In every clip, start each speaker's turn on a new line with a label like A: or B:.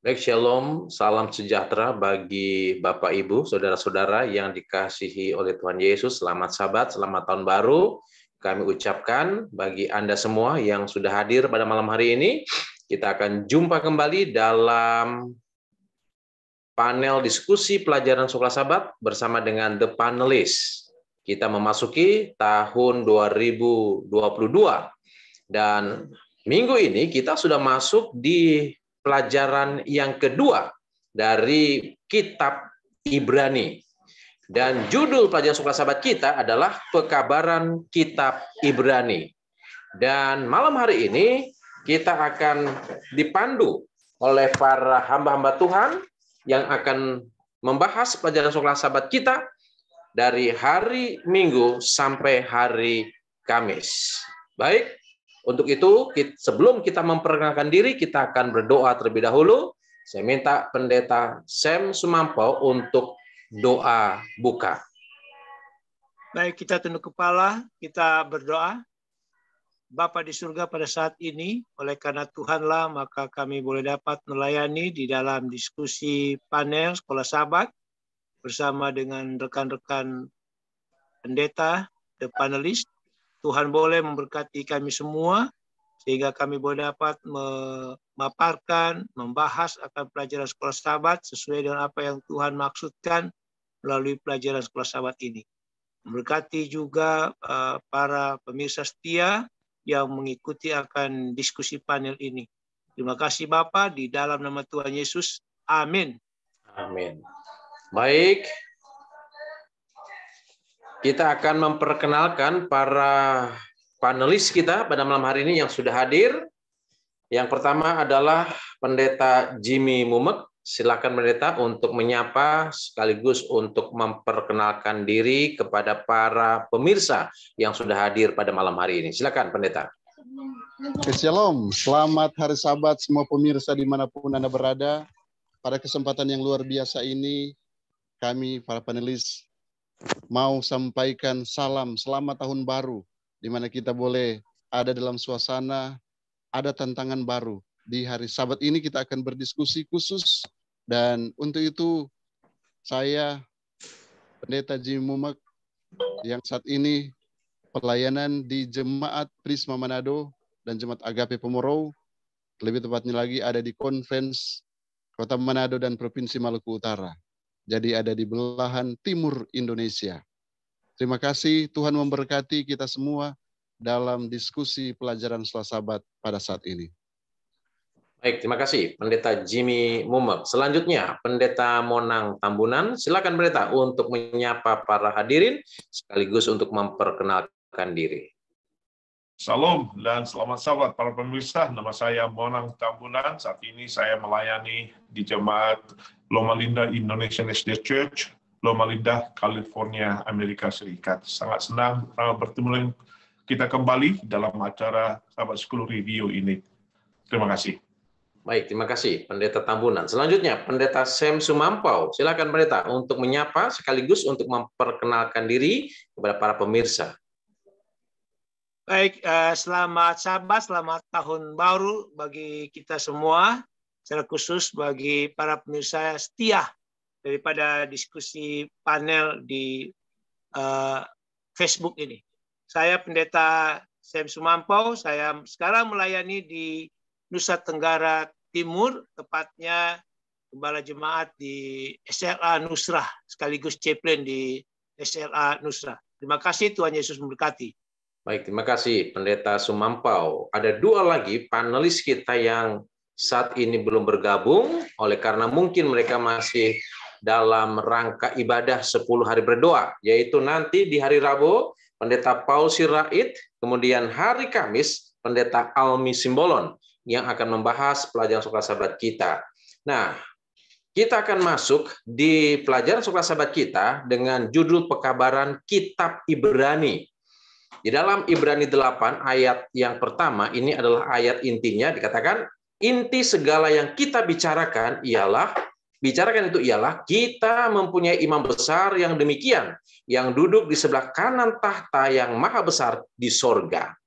A: Baik, Shalom, salam sejahtera bagi Bapak, Ibu, Saudara-saudara yang dikasihi oleh Tuhan Yesus. Selamat Sabat, selamat Tahun Baru. Kami ucapkan bagi Anda semua yang sudah hadir pada malam hari ini. Kita akan jumpa kembali dalam panel diskusi pelajaran Sekolah Sabat bersama dengan The Panelists. Kita memasuki tahun 2022 dan minggu ini kita sudah masuk di pelajaran yang kedua dari kitab Ibrani. Dan judul pelajaran Sekolah Sabat kita adalah Pekabaran Kitab Ibrani. Dan malam hari ini kita akan dipandu oleh para hamba-hamba Tuhan yang akan membahas pelajaran Sekolah Sabat kita dari hari Minggu sampai hari Kamis. Baik, untuk itu sebelum kita memperkenalkan diri, kita akan berdoa terlebih dahulu. Saya minta Pendeta Sam Sumampau untuk doa buka.
B: Baik, kita tunduk kepala, kita berdoa. Bapa di surga, pada saat ini, oleh karena Tuhanlah, maka kami boleh dapat melayani di dalam diskusi panel Sekolah Sabat bersama dengan rekan-rekan pendeta, the panelist. Tuhan boleh memberkati kami semua, sehingga kami boleh dapat memaparkan, membahas akan pelajaran Sekolah Sabat sesuai dengan apa yang Tuhan maksudkan melalui pelajaran Sekolah Sabat ini. Memberkati juga para pemirsa setia yang mengikuti akan diskusi panel ini. Terima kasih Bapa, di dalam nama Tuhan Yesus. Amin.
A: Amin. Baik, kita akan memperkenalkan para panelis kita pada malam hari ini yang sudah hadir. Yang pertama adalah Pendeta Jimmy Mumek. Silakan Pendeta untuk menyapa sekaligus untuk memperkenalkan diri kepada para pemirsa yang sudah hadir pada malam hari ini. Silakan Pendeta.
C: Shalom, selamat hari Sabat semua pemirsa dimanapun Anda berada. Pada kesempatan yang luar biasa ini, kami para panelis mau sampaikan salam selamat tahun baru, di mana kita boleh ada dalam suasana, ada tantangan baru. Di hari Sabat ini kita akan berdiskusi khusus, dan untuk itu saya, Pendeta Jimmy Mumek, yang saat ini pelayanan di Jemaat Prisma Manado dan Jemaat Agape Pomoro, lebih tepatnya lagi ada di Conference Kota Manado dan Provinsi Maluku Utara. Jadi ada di belahan timur Indonesia. Terima kasih, Tuhan memberkati kita semua dalam diskusi pelajaran Sekolah Sabat pada saat ini.
A: Baik, terima kasih Pendeta Jimmy Mumek. Selanjutnya Pendeta Monang Tambunan. Silakan Pendeta untuk menyapa para hadirin sekaligus untuk memperkenalkan diri.
D: Salam dan selamat Sabat para pemirsa. Nama saya Monang Tambunan. Saat ini saya melayani di Jemaat Loma Linda Indonesian SD Church, Loma Linda, California, Amerika Serikat. Sangat senang bertemu dengan kita kembali dalam acara Sabat School Review ini. Terima kasih.
A: Baik, terima kasih Pendeta Tambunan. Selanjutnya Pendeta Sam Sumampau. Silakan Pendeta untuk menyapa sekaligus untuk memperkenalkan diri kepada para pemirsa.
B: Baik, selamat Sabat, selamat Tahun Baru bagi kita semua, secara khusus bagi para pemirsa setia daripada diskusi panel di Facebook ini. Saya Pendeta Sam Sumampau, saya sekarang melayani di Nusa Tenggara Timur, tepatnya Gembala Jemaat di SLA Nusrah, sekaligus chaplain di SLA Nusrah. Terima kasih, Tuhan Yesus memberkati.
A: Baik, terima kasih Pendeta Sumampau. Ada dua lagi panelis kita yang saat ini belum bergabung, oleh karena mungkin mereka masih dalam rangka ibadah 10 hari berdoa, yaitu nanti di hari Rabu, Pendeta Paul Sirait, kemudian hari Kamis, Pendeta Almi Simbolon, yang akan membahas pelajaran Sekolah Sabat kita. Nah, kita akan masuk di pelajaran Sekolah Sabat kita dengan judul Pekabaran Kitab Ibrani. Di dalam Ibrani 8 ayat yang pertama, ini adalah ayat intinya, dikatakan, inti segala yang kita bicarakan ialah kita mempunyai imam besar yang demikian, yang duduk di sebelah kanan tahta yang maha besar di sorga.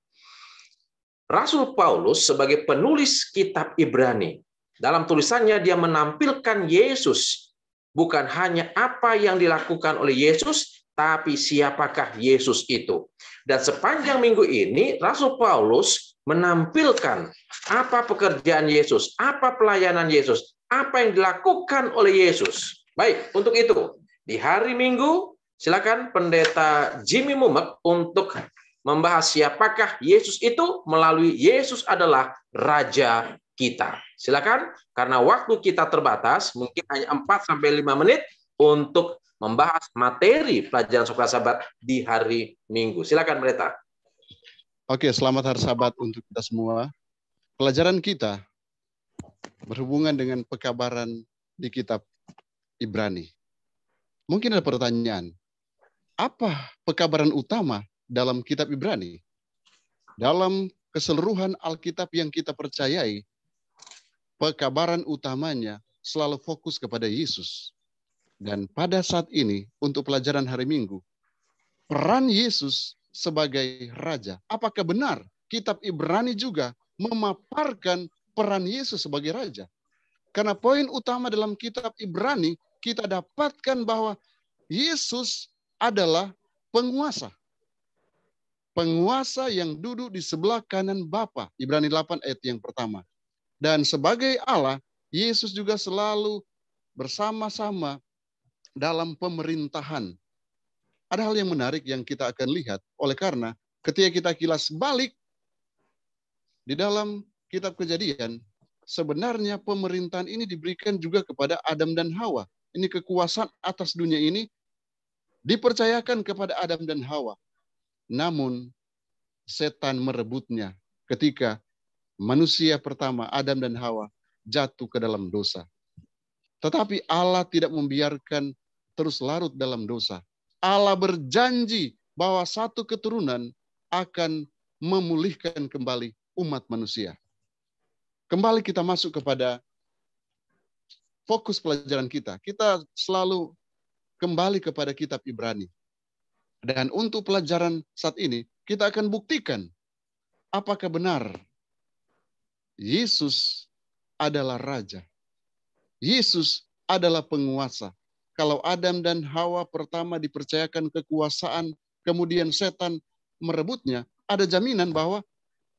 A: Rasul Paulus sebagai penulis kitab Ibrani Dalam tulisannya dia menampilkan Yesus. Bukan hanya apa yang dilakukan oleh Yesus, tapi siapakah Yesus itu. Dan sepanjang minggu ini, Rasul Paulus menampilkan apa pekerjaan Yesus, apa pelayanan Yesus, apa yang dilakukan oleh Yesus. Baik, untuk itu, di hari Minggu, silakan Pendeta Jimmy Mumek untuk membahas siapakah Yesus itu melalui Yesus adalah Raja kita. Silakan, karena waktu kita terbatas, mungkin hanya 4-5 menit untuk membahas materi pelajaran Sekolah Sabat di hari Minggu. Silakan, Pendeta.
C: Oke, selamat hari Sabat untuk kita semua. Pelajaran kita berhubungan dengan pekabaran di kitab Ibrani. Mungkin ada pertanyaan, apa pekabaran utama dalam kitab Ibrani? Dalam keseluruhan Alkitab yang kita percayai, pekabaran utamanya selalu fokus kepada Yesus. Dan pada saat ini, untuk pelajaran hari Minggu, peran Yesus sebagai Raja. Apakah benar kitab Ibrani juga memaparkan peran Yesus sebagai Raja? Karena poin utama dalam kitab Ibrani, kita dapatkan bahwa Yesus adalah penguasa. Penguasa yang duduk di sebelah kanan Bapa. Ibrani 8 ayat yang pertama. Dan sebagai Allah, Yesus juga selalu bersama-sama dalam pemerintahan. Ada hal yang menarik yang kita akan lihat. Oleh karena ketika kita kilas balik di dalam kitab Kejadian, sebenarnya pemerintahan ini diberikan juga kepada Adam dan Hawa. Ini kekuasaan atas dunia ini dipercayakan kepada Adam dan Hawa. Namun setan merebutnya ketika manusia pertama, Adam dan Hawa, jatuh ke dalam dosa. Tetapi Allah tidak membiarkan terus larut dalam dosa. Allah berjanji bahwa satu keturunan akan memulihkan kembali umat manusia. Kembali kita masuk kepada fokus pelajaran kita. Kita selalu kembali kepada kitab Ibrani. Dan untuk pelajaran saat ini, kita akan buktikan apakah benar Yesus adalah Raja. Yesus adalah penguasa. Kalau Adam dan Hawa pertama dipercayakan kekuasaan, kemudian setan merebutnya, ada jaminan bahwa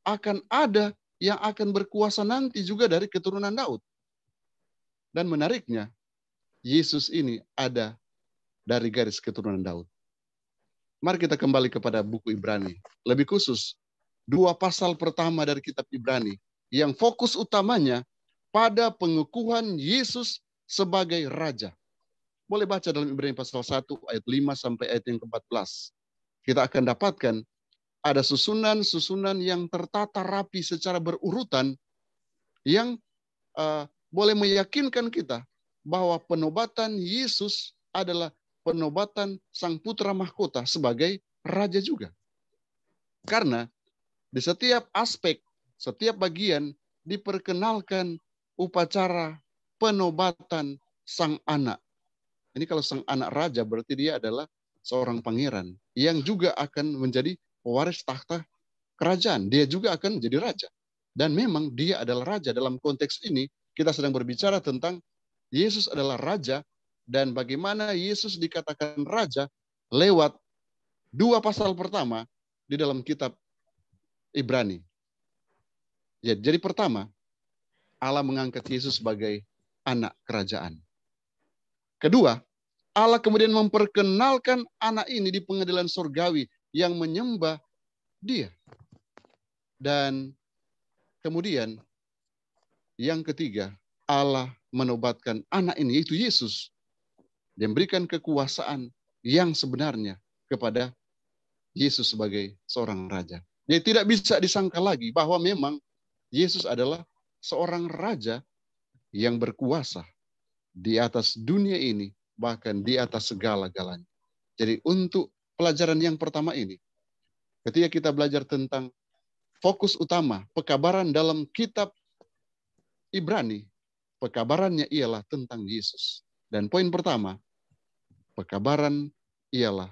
C: akan ada yang akan berkuasa nanti juga dari keturunan Daud. Dan menariknya, Yesus ini ada dari garis keturunan Daud. Mari kita kembali kepada buku Ibrani. Lebih khusus, 2 pasal pertama dari kitab Ibrani yang fokus utamanya pada pengukuhan Yesus sebagai Raja. Boleh baca dalam Ibrani pasal 1 ayat 5 sampai ayat yang ke-14. Kita akan dapatkan ada susunan-susunan yang tertata rapi secara berurutan yang boleh meyakinkan kita bahwa penobatan Yesus adalah penobatan Sang Putra Mahkota sebagai Raja juga. Karena di setiap aspek, setiap bagian diperkenalkan upacara penobatan Sang Anak. Ini kalau Sang Anak Raja berarti dia adalah seorang pangeran yang juga akan menjadi pewaris tahta kerajaan. Dia juga akan menjadi raja. Dan memang dia adalah raja. Dalam konteks ini kita sedang berbicara tentang Yesus adalah Raja dan bagaimana Yesus dikatakan Raja lewat 2 pasal pertama di dalam kitab Ibrani. Jadi pertama, Allah mengangkat Yesus sebagai anak kerajaan. Kedua, Allah kemudian memperkenalkan anak ini di pengadilan surgawi yang menyembah dia. Dan kemudian yang ketiga, Allah menobatkan anak ini, yaitu Yesus, dan memberikan kekuasaan yang sebenarnya kepada Yesus sebagai seorang raja. Jadi tidak bisa disangka lagi bahwa memang Yesus adalah seorang raja yang berkuasa di atas dunia ini, bahkan di atas segala-galanya. Jadi untuk pelajaran yang pertama ini, ketika kita belajar tentang fokus utama pekabaran dalam kitab Ibrani, pekabarannya ialah tentang Yesus. Dan poin pertama, pekabaran ialah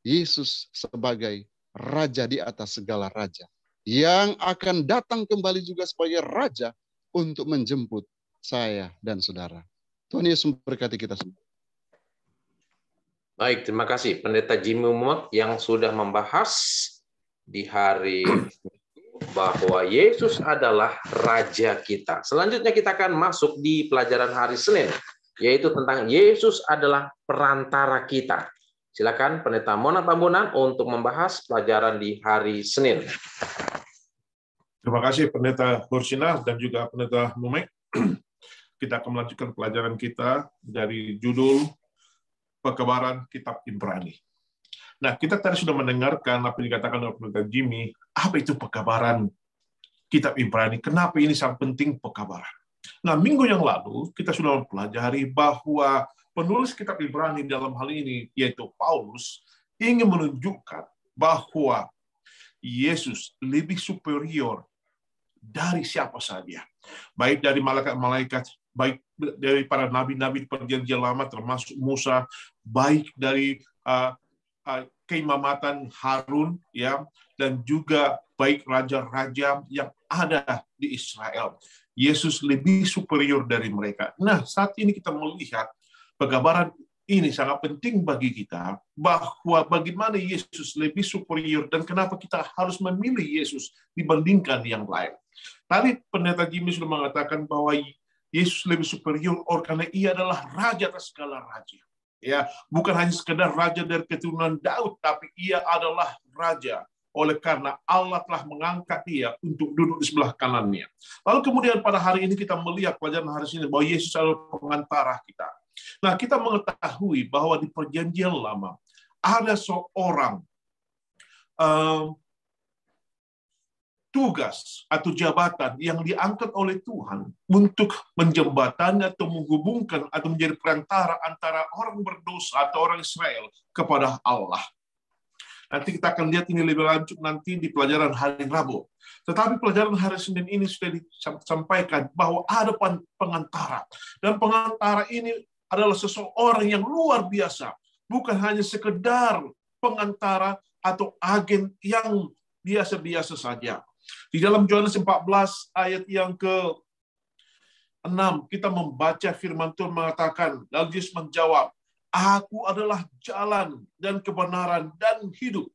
C: Yesus sebagai Raja di atas segala raja, yang akan datang kembali juga sebagai Raja untuk menjemput saya, dan saudara. Tuhan Yesus memberkati kita semua.
A: Baik, terima kasih Pendeta Jimmy Muhammad yang sudah membahas di hari bahwa Yesus adalah Raja kita. Selanjutnya kita akan masuk di pelajaran hari Senin, yaitu tentang Yesus adalah perantara kita. Silakan Pendeta Mona Tambunan untuk membahas pelajaran di hari Senin.
D: Terima kasih Pendeta Horsina dan juga Pendeta Mumek. Kita akan melanjutkan pelajaran kita dari judul Pekabaran Kitab Ibrani. Nah, kita tadi sudah mendengarkan apa yang dikatakan oleh Pendeta Jimmy. Apa itu pekabaran Kitab Ibrani? Kenapa ini sangat penting pekabaran? Nah, minggu yang lalu kita sudah mempelajari bahwa penulis Kitab Ibrani dalam hal ini, yaitu Paulus, ingin menunjukkan bahwa Yesus lebih superior dari siapa saja. Baik dari malaikat-malaikat, baik dari para nabi-nabi di Perjanjian Lama termasuk Musa, baik dari keimamatan Harun, ya, dan juga baik raja-raja yang ada di Israel. Yesus lebih superior dari mereka. Nah, saat ini kita melihat pekabaran ini sangat penting bagi kita, bahwa bagaimana Yesus lebih superior dan kenapa kita harus memilih Yesus dibandingkan yang lain. Tadi Pendeta Jimmy sudah mengatakan bahwa Yesus lebih superior karena ia adalah raja atas segala raja. Ya, bukan hanya sekedar raja dari keturunan Daud, tapi ia adalah raja oleh karena Allah telah mengangkat dia untuk duduk di sebelah kanannya. Lalu kemudian pada hari ini kita melihat pelajaran hari ini bahwa Yesus adalah pengantara kita. Nah, kita mengetahui bahwa di Perjanjian Lama ada seorang tugas atau jabatan yang diangkat oleh Tuhan untuk menjembatani atau menghubungkan atau menjadi perantara antara orang berdosa atau orang Israel kepada Allah. Nanti kita akan lihat ini lebih lanjut nanti di pelajaran hari Rabu. Tetapi pelajaran hari Senin ini sudah disampaikan bahwa ada pengantara. Dan pengantara ini adalah seseorang yang luar biasa. Bukan hanya sekedar pengantara atau agen yang biasa-biasa saja. Di dalam Yohanes 14 ayat yang ke-6 kita membaca firman Tuhan mengatakan, lalu Yesus menjawab, Aku adalah jalan dan kebenaran dan hidup.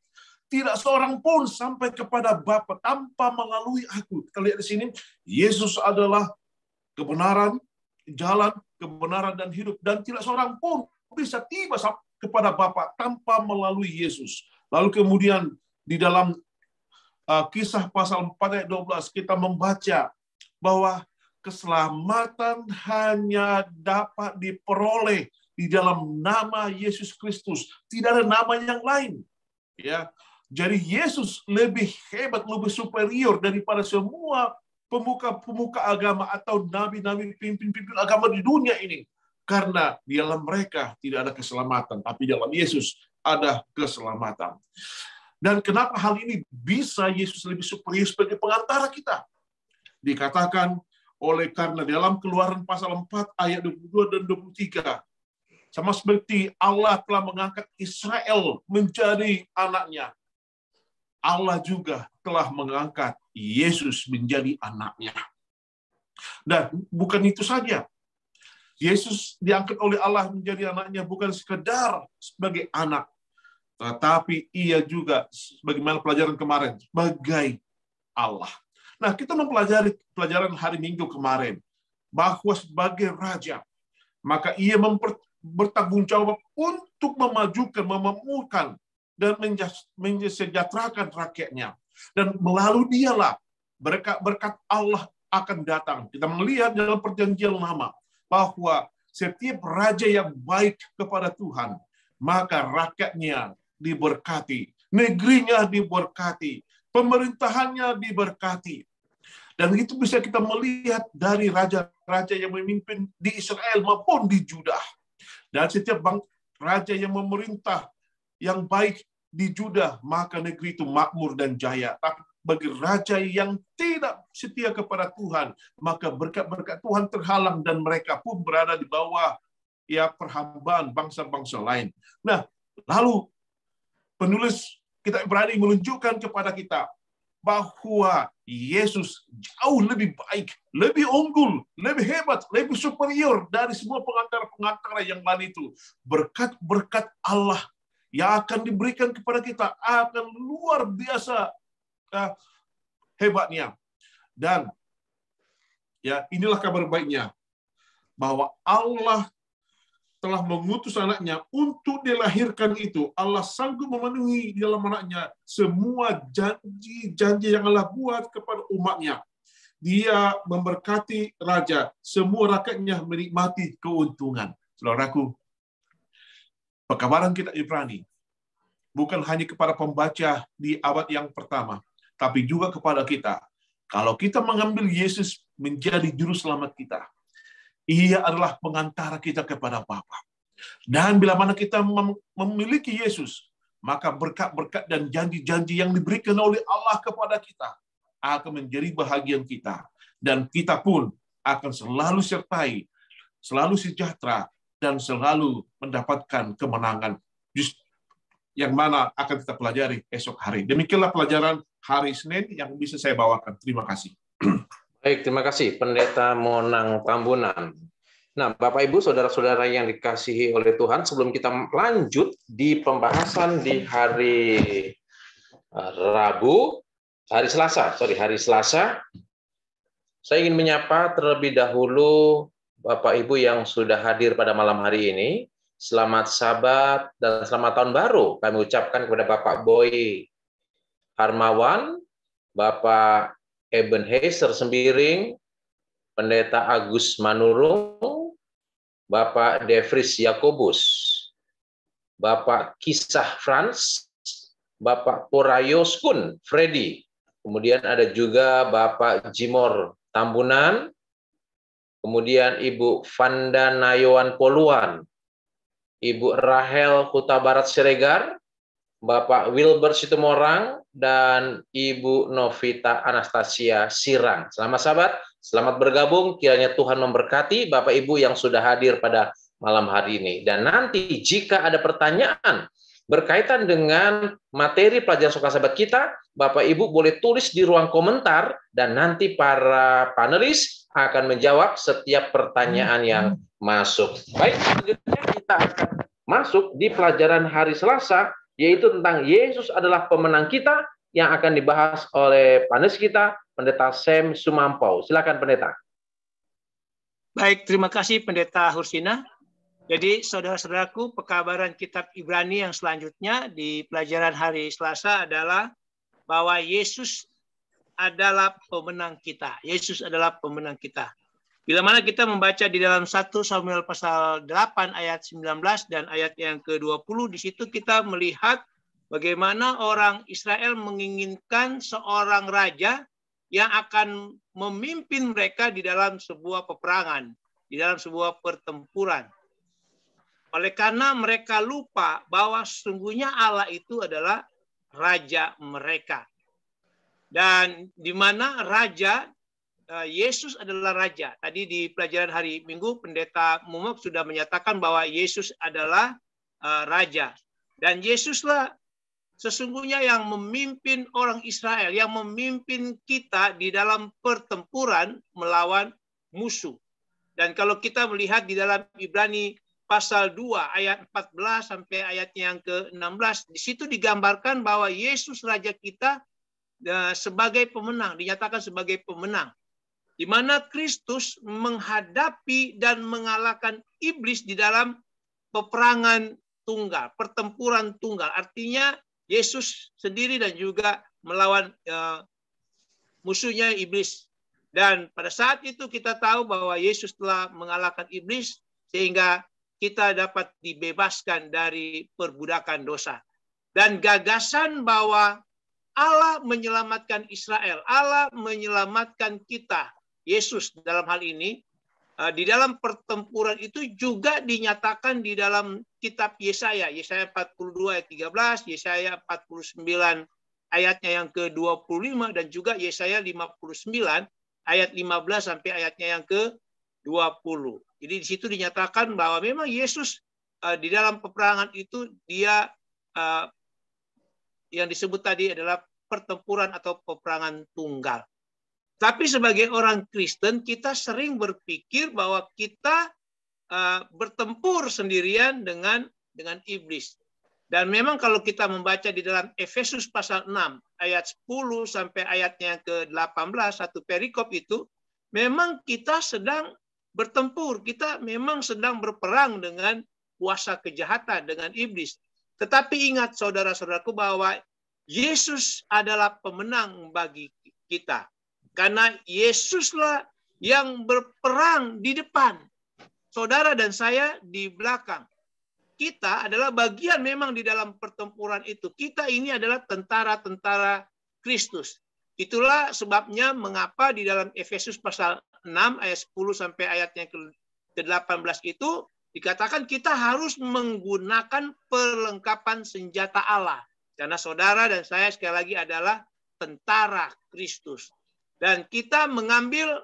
D: Tidak seorang pun sampai kepada Bapa tanpa melalui aku. Kita lihat di sini, Yesus adalah kebenaran, jalan, kebenaran dan hidup. Dan tidak seorang pun bisa tiba kepada Bapa tanpa melalui Yesus. Lalu kemudian di dalam Kisah pasal 4 ayat 12 kita membaca bahwa keselamatan hanya dapat diperoleh di dalam nama Yesus Kristus. Tidak ada nama yang lain. Ya, jadi Yesus lebih hebat, lebih superior daripada semua pemuka-pemuka agama atau nabi-nabi, pimpin-pimpin agama di dunia ini. Karena di dalam mereka tidak ada keselamatan, tapi di dalam Yesus ada keselamatan. Dan kenapa hal ini bisa Yesus lebih superior sebagai pengantara kita? Dikatakan oleh karena dalam Keluaran pasal 4 ayat 22 dan 23. Sama seperti Allah telah mengangkat Israel menjadi anaknya. Allah juga telah mengangkat Yesus menjadi anaknya. Dan bukan itu saja. Yesus diangkat oleh Allah menjadi anaknya bukan sekedar sebagai anak. Tetapi ia juga, bagaimana pelajaran kemarin, sebagai Allah. Nah, kita mempelajari pelajaran hari Minggu kemarin, bahwa sebagai raja, maka ia bertanggung jawab untuk memajukan, memamurkan, dan mensejahterakan rakyatnya. Dan melalui dialah berkat Allah akan datang. Kita melihat dalam Perjanjian Lama, bahwa setiap raja yang baik kepada Tuhan, maka rakyatnya diberkati, negerinya diberkati, pemerintahannya diberkati. Dan itu bisa kita melihat dari raja-raja yang memimpin di Israel maupun di Juda. Dan setiap raja yang memerintah yang baik di Juda, maka negeri itu makmur dan jaya. Tapi bagi raja yang tidak setia kepada Tuhan, maka berkat-berkat Tuhan terhalang dan mereka pun berada di bawah perhambaan bangsa-bangsa lain. Nah, lalu penulis Kitab Ibrani menunjukkan kepada kita bahwa Yesus jauh lebih baik, lebih unggul, lebih hebat, lebih superior dari semua pengantara-pengantara yang lain itu. Berkat-berkat Allah yang akan diberikan kepada kita akan luar biasa hebatnya. Dan ya, inilah kabar baiknya, bahwa Allah telah mengutus anaknya untuk dilahirkan itu. Allah sanggup memenuhi di dalam anaknya semua janji-janji yang Allah buat kepada umatnya. Dia memberkati raja, semua rakyatnya menikmati keuntungan. Saudaraku, pekabaran kitab Ibrani bukan hanya kepada pembaca di abad yang pertama, tapi juga kepada kita. Kalau kita mengambil Yesus menjadi juru selamat kita, Ia adalah pengantara kita kepada Bapa. Dan bila mana kita memiliki Yesus, maka berkat-berkat dan janji-janji yang diberikan oleh Allah kepada kita akan menjadi bahagian kita. Dan kita pun akan selalu sertai, selalu sejahtera, dan selalu mendapatkan kemenangan. Yang mana akan kita pelajari esok hari. Demikianlah pelajaran hari Senin yang bisa saya bawakan. Terima kasih.
A: Baik, terima kasih Pendeta Monang Tambunan. Nah, Bapak Ibu, saudara-saudara yang dikasihi oleh Tuhan, sebelum kita lanjut di pembahasan di hari hari Selasa, saya ingin menyapa terlebih dahulu Bapak Ibu yang sudah hadir pada malam hari ini. Selamat Sabat dan selamat Tahun Baru. Kami ucapkan kepada Bapak Boy Harmawan, Bapak Ebenezer Sembiring, Pendeta Agus Manurung, Bapak Devris Yakobus, Bapak Kisah Frans, Bapak Porayos Kun Freddy, kemudian ada juga Bapak Jimor Tambunan, kemudian Ibu Vanda Nayoan Poluan, Ibu Rahel Huta Barat Siregar, Bapak Wilbert Situmorang, dan Ibu Novita Anastasia Sirang. Selamat Sabat, selamat bergabung. Kiranya Tuhan memberkati Bapak Ibu yang sudah hadir pada malam hari ini. Dan nanti jika ada pertanyaan berkaitan dengan materi pelajaran Suka Sabat kita, Bapak Ibu boleh tulis di ruang komentar dan nanti para panelis akan menjawab setiap pertanyaan yang masuk. Baik, selanjutnya kita akan masuk di pelajaran hari Selasa, yaitu tentang Yesus adalah pemenang kita, yang akan dibahas oleh panelis kita, Pendeta Sam Sumampau. Silakan Pendeta.
B: Baik, terima kasih Pendeta Hursina. Jadi saudara-saudaraku, pekabaran kitab Ibrani yang selanjutnya di pelajaran hari Selasa adalah bahwa Yesus adalah pemenang kita. Yesus adalah pemenang kita. Bila mana kita membaca di dalam 1 Samuel pasal 8 ayat 19 dan ayat yang ke-20, di situ kita melihat bagaimana orang Israel menginginkan seorang raja yang akan memimpin mereka di dalam sebuah peperangan, di dalam sebuah pertempuran. Oleh karena mereka lupa bahwa sesungguhnya Allah itu adalah raja mereka. Dan di mana raja, Yesus adalah raja. Tadi di pelajaran hari Minggu, Pendeta Mumok sudah menyatakan bahwa Yesus adalah raja. Dan Yesuslah sesungguhnya yang memimpin orang Israel, yang memimpin kita di dalam pertempuran melawan musuh. Dan kalau kita melihat di dalam Ibrani pasal 2 ayat 14 sampai ayatnya yang ke-16, di situ digambarkan bahwa Yesus raja kita sebagai pemenang, dinyatakan sebagai pemenang. Di mana Kristus menghadapi dan mengalahkan iblis di dalam peperangan tunggal, pertempuran tunggal. Artinya Yesus sendiri dan juga melawan musuhnya iblis. Dan pada saat itu kita tahu bahwa Yesus telah mengalahkan iblis sehingga kita dapat dibebaskan dari perbudakan dosa. Dan gagasan bahwa Allah menyelamatkan Israel, Allah menyelamatkan kita, Yesus dalam hal ini, di dalam pertempuran itu juga dinyatakan di dalam kitab Yesaya. Yesaya 42 ayat 13, Yesaya 49 ayatnya yang ke-25, dan juga Yesaya 59 ayat 15 sampai ayatnya yang ke-20. Jadi di situ dinyatakan bahwa memang Yesus di dalam peperangan itu dia yang disebut tadi adalah pertempuran atau peperangan tunggal. Tapi sebagai orang Kristen, kita sering berpikir bahwa kita bertempur sendirian dengan iblis. Dan memang kalau kita membaca di dalam Efesus pasal 6, ayat 10 sampai ayatnya ke-18, satu perikop itu, memang kita sedang bertempur, kita memang sedang berperang dengan kuasa kejahatan, dengan iblis. Tetapi ingat saudara-saudaraku bahwa Yesus adalah pemenang bagi kita. Karena Yesuslah yang berperang di depan. Saudara dan saya di belakang. Kita adalah bagian memang di dalam pertempuran itu. Kita ini adalah tentara-tentara Kristus. Itulah sebabnya mengapa di dalam Efesus pasal 6 ayat 10 sampai ayatnya ke-18 itu dikatakan kita harus menggunakan perlengkapan senjata Allah. Karena saudara dan saya sekali lagi adalah tentara Kristus. Dan kita mengambil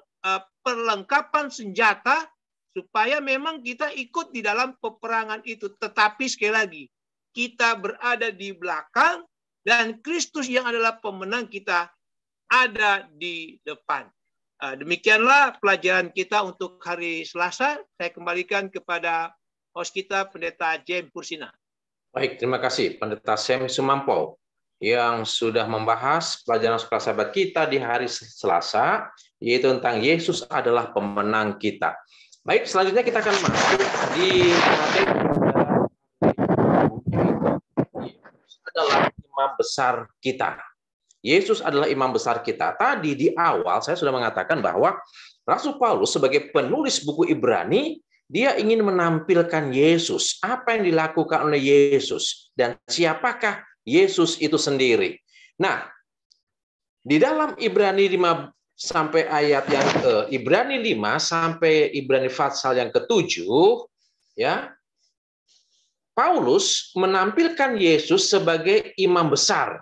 B: perlengkapan senjata supaya memang kita ikut di dalam peperangan itu. Tetapi sekali lagi, kita berada di belakang dan Kristus yang adalah pemenang kita ada di depan. Demikianlah pelajaran kita untuk hari Selasa. Saya kembalikan kepada host kita, Pendeta James Pursina.
A: Baik, terima kasih Pendeta Sam Sumampo yang sudah membahas pelajaran sekolah sahabat kita di hari Selasa, yaitu tentang Yesus adalah pemenang kita. Baik, selanjutnya kita akan masuk di Yesus adalah imam besar kita. Yesus adalah imam besar kita. Tadi di awal saya sudah mengatakan bahwa Rasul Paulus sebagai penulis buku Ibrani, dia ingin menampilkan Yesus, apa yang dilakukan oleh Yesus, dan siapakah Yesus itu sendiri. Nah, di dalam Ibrani 5 sampai ayat yang Ibrani 5 sampai Ibrani pasal yang ke-7, ya, Paulus menampilkan Yesus sebagai imam besar,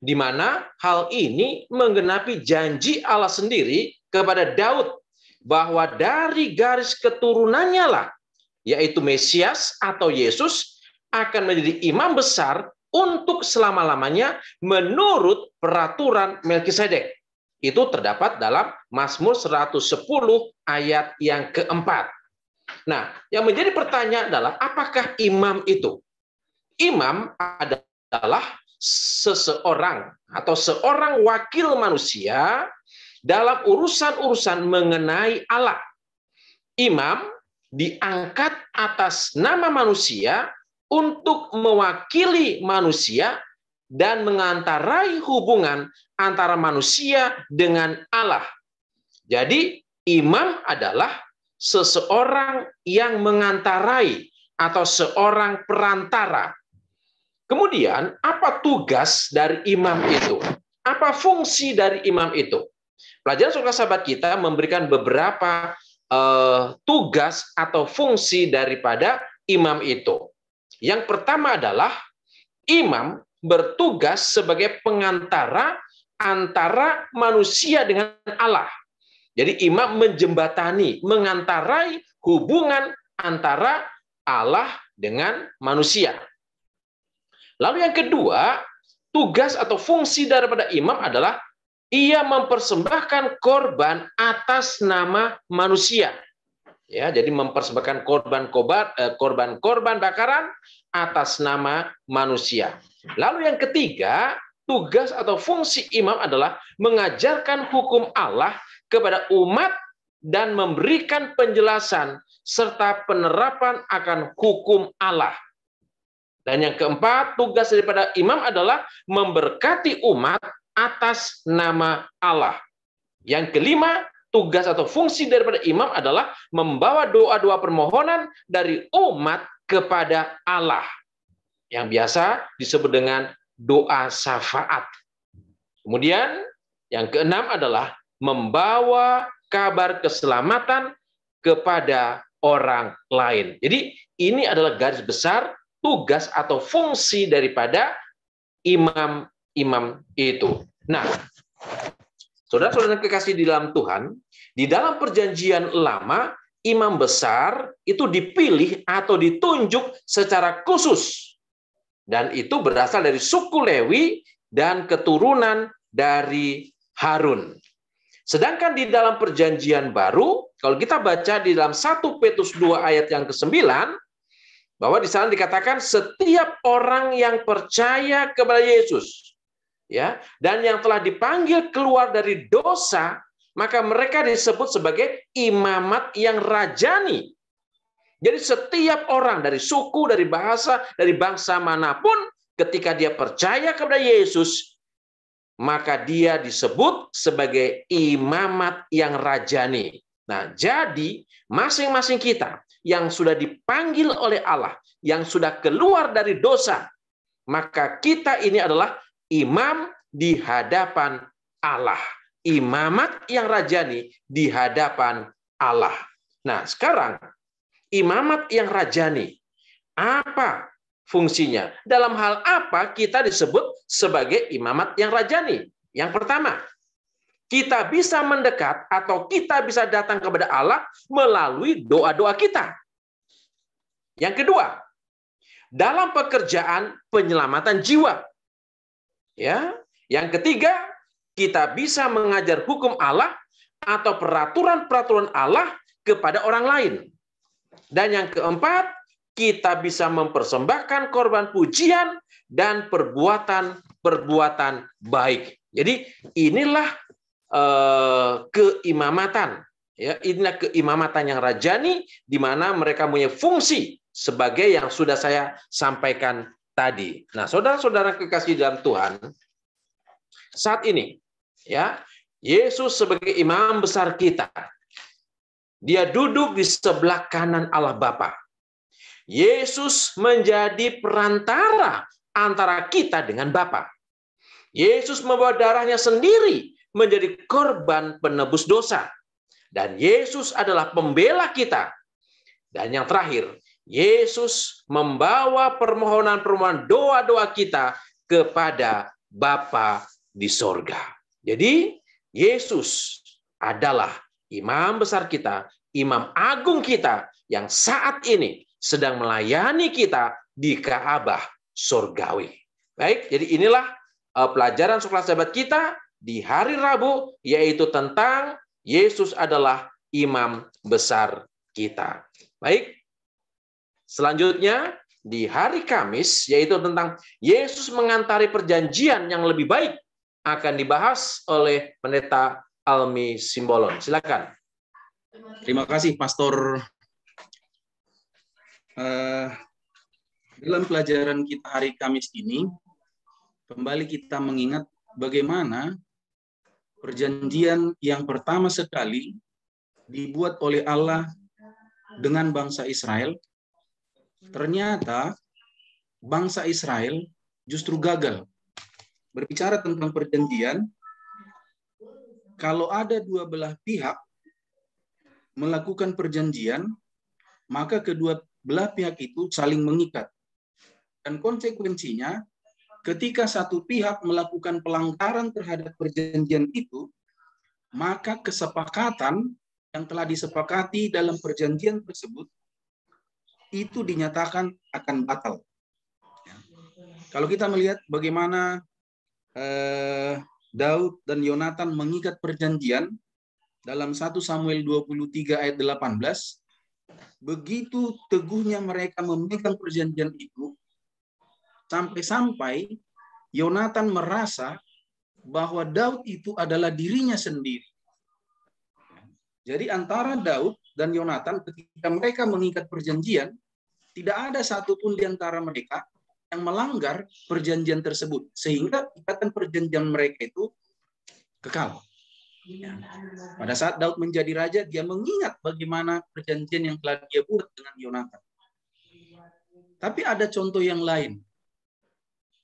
A: di mana hal ini menggenapi janji Allah sendiri kepada Daud bahwa dari garis keturunannya lah, yaitu Mesias atau Yesus, akan menjadi imam besar untuk selama-lamanya menurut peraturan Melkisedek. Itu terdapat dalam Mazmur 110 ayat yang keempat. Nah, yang menjadi pertanyaan adalah apakah imam itu? Imam adalah seseorang atau seorang wakil manusia dalam urusan-urusan mengenai Allah. Imam diangkat atas nama manusia untuk mewakili manusia dan mengantarai hubungan antara manusia dengan Allah. Jadi, imam adalah seseorang yang mengantarai atau seorang perantara. Kemudian, apa tugas dari imam itu? Apa fungsi dari imam itu? Pelajaran sekolah sahabat kita memberikan beberapa tugas atau fungsi daripada imam itu. Yang pertama adalah imam bertugas sebagai pengantara antara manusia dengan Allah. Jadi imam menjembatani, mengantarai hubungan antara Allah dengan manusia. Lalu yang kedua, tugas atau fungsi daripada imam adalah ia mempersembahkan korban atas nama manusia. Ya, jadi mempersembahkan korban bakaran atas nama manusia. Lalu yang ketiga, tugas atau fungsi imam adalah mengajarkan hukum Allah kepada umat dan memberikan penjelasan serta penerapan akan hukum Allah. Dan yang keempat, tugas daripada imam adalah memberkati umat atas nama Allah. Yang kelima, tugas atau fungsi daripada imam adalah membawa doa-doa permohonan dari umat kepada Allah, yang biasa disebut dengan doa syafaat. Kemudian yang keenam adalah membawa kabar keselamatan kepada orang lain. Jadi ini adalah garis besar tugas atau fungsi daripada imam itu. Nah, saudara-saudara kekasih di dalam Tuhan, di dalam perjanjian lama, imam besar itu dipilih atau ditunjuk secara khusus. Dan itu berasal dari suku Lewi dan keturunan dari Harun. Sedangkan di dalam perjanjian baru, kalau kita baca di dalam 1 Petrus 2 ayat yang ke-9, bahwa di sana dikatakan setiap orang yang percaya kepada Yesus, ya, dan yang telah dipanggil keluar dari dosa, maka mereka disebut sebagai imamat yang rajani. Jadi setiap orang dari suku, dari bahasa, dari bangsa manapun, ketika dia percaya kepada Yesus, maka dia disebut sebagai imamat yang rajani. Nah, jadi masing-masing kita yang sudah dipanggil oleh Allah, yang sudah keluar dari dosa, maka kita ini adalah imam di hadapan Allah. Imamat yang rajani di hadapan Allah. Nah, sekarang imamat yang rajani, apa fungsinya? Dalam hal apa kita disebut sebagai imamat yang rajani? Yang pertama, kita bisa mendekat atau kita bisa datang kepada Allah melalui doa-doa kita. Yang kedua, dalam pekerjaan penyelamatan jiwa. Ya, yang ketiga, kita bisa mengajar hukum Allah atau peraturan-peraturan Allah kepada orang lain. Dan yang keempat, kita bisa mempersembahkan korban pujian dan perbuatan baik. Jadi inilah keimamatan, ya, inilah keimamatan yang rajani, di mana mereka punya fungsi sebagai yang sudah saya sampaikan tadi. Nah, saudara-saudara kekasih dalam Tuhan, saat ini, ya, Yesus sebagai imam besar kita, dia duduk di sebelah kanan Allah Bapa. Yesus menjadi perantara antara kita dengan Bapa. Yesus membawa darahnya sendiri menjadi korban penebus dosa. Dan Yesus adalah pembela kita. Dan yang terakhir, Yesus membawa permohonan-permohonan doa-doa kita kepada Bapa di sorga. Jadi, Yesus adalah imam besar kita, imam agung kita yang saat ini sedang melayani kita di Ka'bah surgawi. Baik, jadi inilah pelajaran sekolah sahabat kita di hari Rabu, yaitu tentang Yesus adalah imam besar kita. Baik, selanjutnya di hari Kamis, yaitu tentang Yesus mengantari perjanjian yang lebih baik, akan dibahas oleh Pendeta Almi Simbolon. Silakan.
E: Terima kasih, Pastor. Dalam pelajaran kita hari Kamis ini, kembali kita mengingat bagaimana perjanjian yang pertama sekali dibuat oleh Allah dengan bangsa Israel. Ternyata bangsa Israel justru gagal. Berbicara tentang perjanjian, kalau ada dua belah pihak melakukan perjanjian, maka kedua belah pihak itu saling mengikat. Dan konsekuensinya, ketika satu pihak melakukan pelanggaran terhadap perjanjian itu, maka kesepakatan yang telah disepakati dalam perjanjian tersebut itu dinyatakan akan batal. Kalau kita melihat bagaimana Daud dan Yonatan mengikat perjanjian dalam 1 Samuel 23 ayat 18, begitu teguhnya mereka memegang perjanjian itu, sampai-sampai Yonatan merasa bahwa Daud itu adalah dirinya sendiri. Jadi antara Daud dan Yonatan ketika mereka mengikat perjanjian, tidak ada satupun di antara mereka yang melanggar perjanjian tersebut, sehingga ikatan perjanjian mereka itu kekal. Pada saat Daud menjadi raja, dia mengingat bagaimana perjanjian yang telah dia buat dengan Yonatan. Tapi ada contoh yang lain.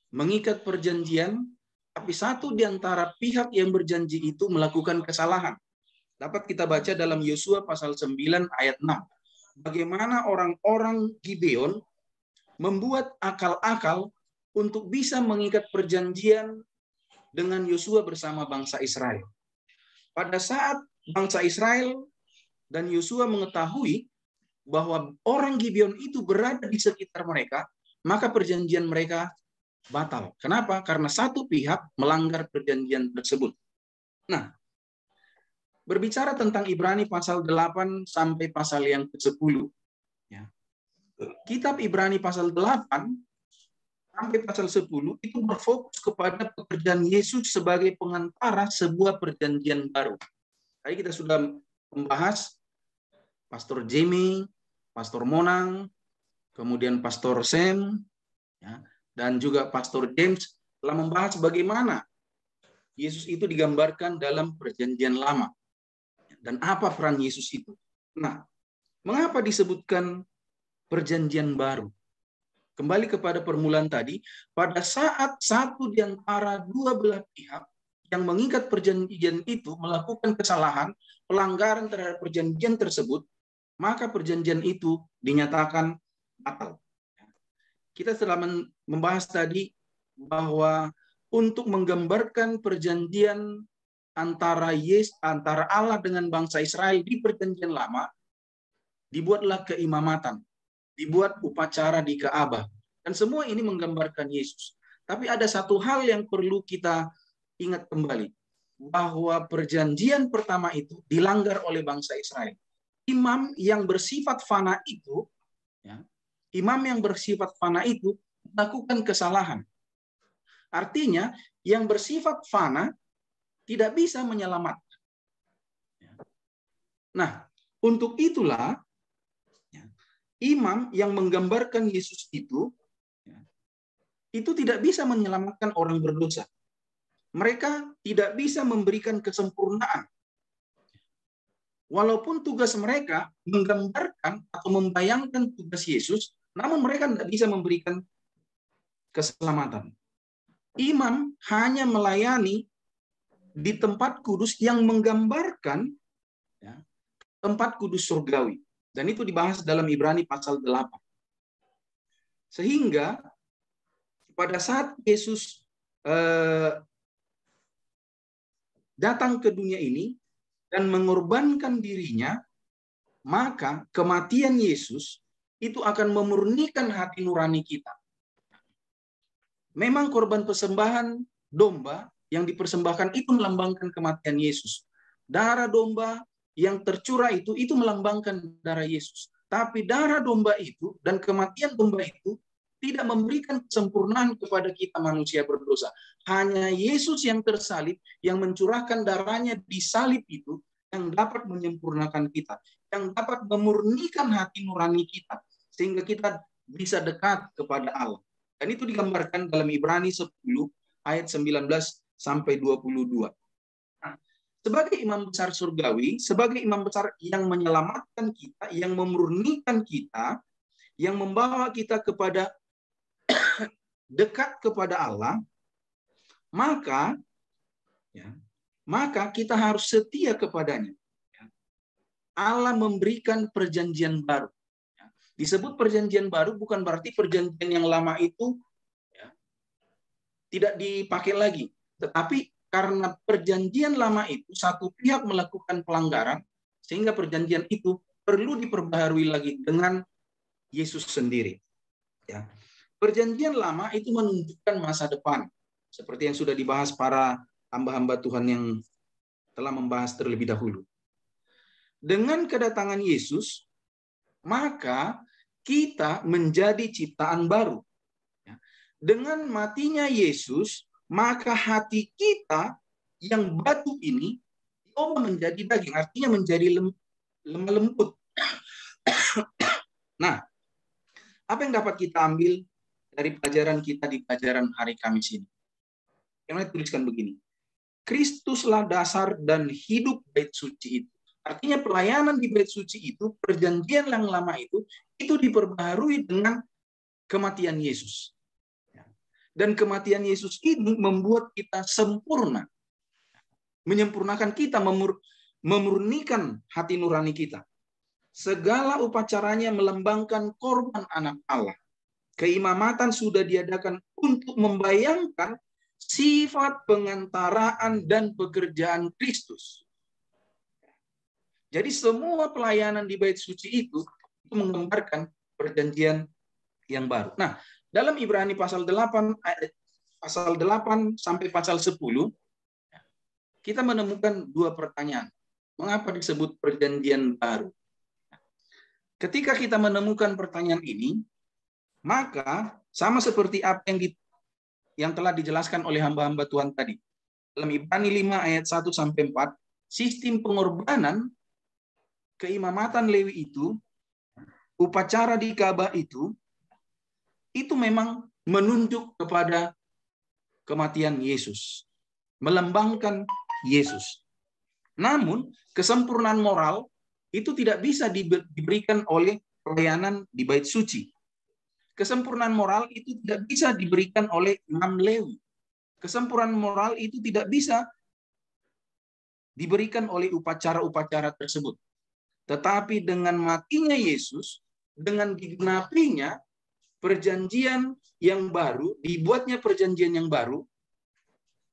E: Mengikat perjanjian, tapi satu di antara pihak yang berjanji itu melakukan kesalahan. Dapat kita baca dalam Yosua pasal 9 ayat 6. Bagaimana orang-orang Gibeon membuat akal-akal untuk bisa mengikat perjanjian dengan Yosua bersama bangsa Israel. Pada saat bangsa Israel dan Yosua mengetahui bahwa orang Gibeon itu berada di sekitar mereka, maka perjanjian mereka batal. Kenapa? Karena satu pihak melanggar perjanjian tersebut. Nah, berbicara tentang Ibrani pasal 8 sampai pasal yang ke-10. Ya. Kitab Ibrani pasal 8 sampai pasal 10 itu berfokus kepada pekerjaan Yesus sebagai pengantara sebuah perjanjian baru. Tadi kita sudah membahas Pastor Jamie, Pastor Monang, kemudian Pastor Sam, ya, dan juga Pastor James telah membahas bagaimana Yesus itu digambarkan dalam perjanjian lama. Dan apa peran Yesus itu? Nah, mengapa disebutkan perjanjian baru? Kembali kepada permulaan tadi, pada saat satu di antara dua belah pihak yang mengikat perjanjian itu melakukan kesalahan, pelanggaran terhadap perjanjian tersebut, maka perjanjian itu dinyatakan batal. Kita telah membahas tadi bahwa untuk menggambarkan perjanjian antara Allah dengan bangsa Israel di perjanjian lama, dibuatlah keimamatan, dibuat upacara di Ka'bah, dan semua ini menggambarkan Yesus. Tapi ada satu hal yang perlu kita ingat kembali, bahwa perjanjian pertama itu dilanggar oleh bangsa Israel. Imam yang bersifat fana itu, ya, melakukan kesalahan. Artinya, yang bersifat fana tidak bisa menyelamatkan. Nah, untuk itulah imam yang menggambarkan Yesus itu tidak bisa menyelamatkan orang berdosa. Mereka tidak bisa memberikan kesempurnaan. Walaupun tugas mereka menggambarkan atau membayangkan tugas Yesus, namun mereka tidak bisa memberikan keselamatan. Imam hanya melayani di tempat kudus yang menggambarkan, ya, tempat kudus surgawi. Dan itu dibahas dalam Ibrani pasal 8. Sehingga pada saat Yesus datang ke dunia ini dan mengorbankan dirinya, maka kematian Yesus itu akan memurnikan hati nurani kita. Memang korban persembahan domba yang dipersembahkan itu melambangkan kematian Yesus. Darah domba yang tercurah itu melambangkan darah Yesus. Tapi darah domba itu dan kematian domba itu tidak memberikan kesempurnaan kepada kita manusia berdosa. Hanya Yesus yang tersalib, yang mencurahkan darahnya di salib itu, yang dapat menyempurnakan kita, yang dapat memurnikan hati nurani kita, sehingga kita bisa dekat kepada Allah. Dan itu digambarkan dalam Ibrani 10 ayat 19 sampai 22. Nah, sebagai imam besar surgawi, sebagai imam besar yang menyelamatkan kita, yang memurnikan kita, yang membawa kita kepada dekat kepada Allah, maka kita harus setia kepadanya. Allah memberikan perjanjian baru. Disebut perjanjian baru bukan berarti perjanjian yang lama itu tidak dipakai lagi. Tetapi karena perjanjian lama itu satu pihak melakukan pelanggaran, sehingga perjanjian itu perlu diperbaharui lagi dengan Yesus sendiri. Ya. Perjanjian lama itu menunjukkan masa depan, seperti yang sudah dibahas para hamba-hamba Tuhan yang telah membahas terlebih dahulu. Dengan kedatangan Yesus, maka kita menjadi ciptaan baru. Dengan matinya Yesus, maka hati kita yang batu ini diubah menjadi daging, artinya menjadi lemah lembut. Nah, apa yang dapat kita ambil dari pelajaran kita di pelajaran hari Kamis ini? Yang saya tuliskan begini, Kristuslah dasar dan hidup bait suci itu. Artinya pelayanan di bait suci itu, perjanjian yang lama itu diperbaharui dengan kematian Yesus. Dan kematian Yesus ini membuat kita sempurna. Menyempurnakan kita, memurnikan hati nurani kita. Segala upacaranya melambangkan korban anak Allah. Keimamatan sudah diadakan untuk membayangkan sifat pengantaraan dan pekerjaan Kristus. Jadi semua pelayanan di bait suci itu menggambarkan perjanjian yang baru. Nah, Dalam Ibrani pasal 8 sampai pasal 10 kita menemukan dua pertanyaan. Mengapa disebut perjanjian baru? Ketika kita menemukan pertanyaan ini, maka sama seperti apa yang telah dijelaskan oleh hamba-hamba Tuhan tadi. Dalam Ibrani 5 ayat 1 sampai 4, sistem pengorbanan keimamatan Lewi itu, upacara di Ka'bah itu memang menunjuk kepada kematian Yesus, melambangkan Yesus. Namun, kesempurnaan moral itu tidak bisa diberikan oleh pelayanan di bait suci. Kesempurnaan moral itu tidak bisa diberikan oleh imam Lewi. Kesempurnaan moral itu tidak bisa diberikan oleh upacara-upacara tersebut. Tetapi dengan matinya Yesus, dengan digenapinya perjanjian yang baru, dibuatnya perjanjian yang baru,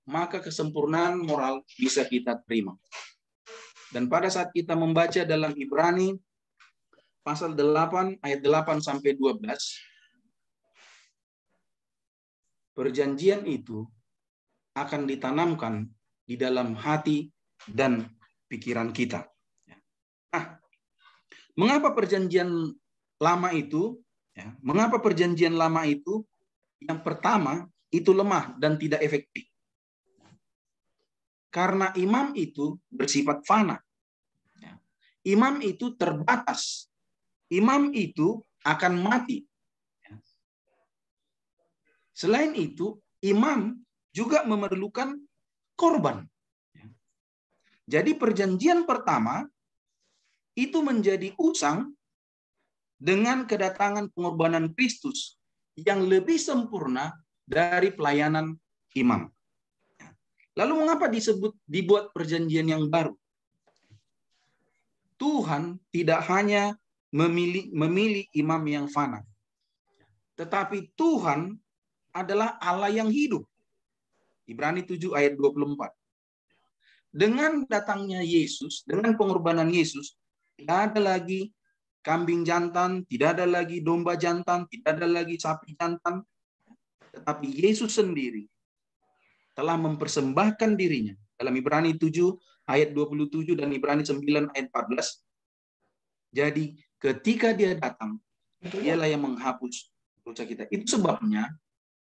E: maka kesempurnaan moral bisa kita terima. Dan pada saat kita membaca dalam Ibrani pasal 8 ayat 8 sampai 12, perjanjian itu akan ditanamkan di dalam hati dan pikiran kita. Nah, mengapa perjanjian lama itu? Mengapa perjanjian lama itu? Yang pertama, itu lemah dan tidak efektif. Karena imam itu bersifat fana. Imam itu terbatas. Imam itu akan mati. Selain itu, imam juga memerlukan korban. Jadi perjanjian pertama itu menjadi usang dengan kedatangan pengorbanan Kristus yang lebih sempurna dari pelayanan imam. Lalu mengapa dibuat perjanjian yang baru? Tuhan tidak hanya memilih imam yang fana, tetapi Tuhan adalah Allah yang hidup. Ibrani 7 ayat 24. Dengan datangnya Yesus, dengan pengorbanan Yesus, tidak ada lagi kambing jantan, tidak ada lagi domba jantan, tidak ada lagi sapi jantan, tetapi Yesus sendiri telah mempersembahkan dirinya. Dalam Ibrani 7 ayat 27 dan Ibrani 9 ayat 14. Jadi ketika dia datang, dialah yang menghapus dosa kita. Itu sebabnya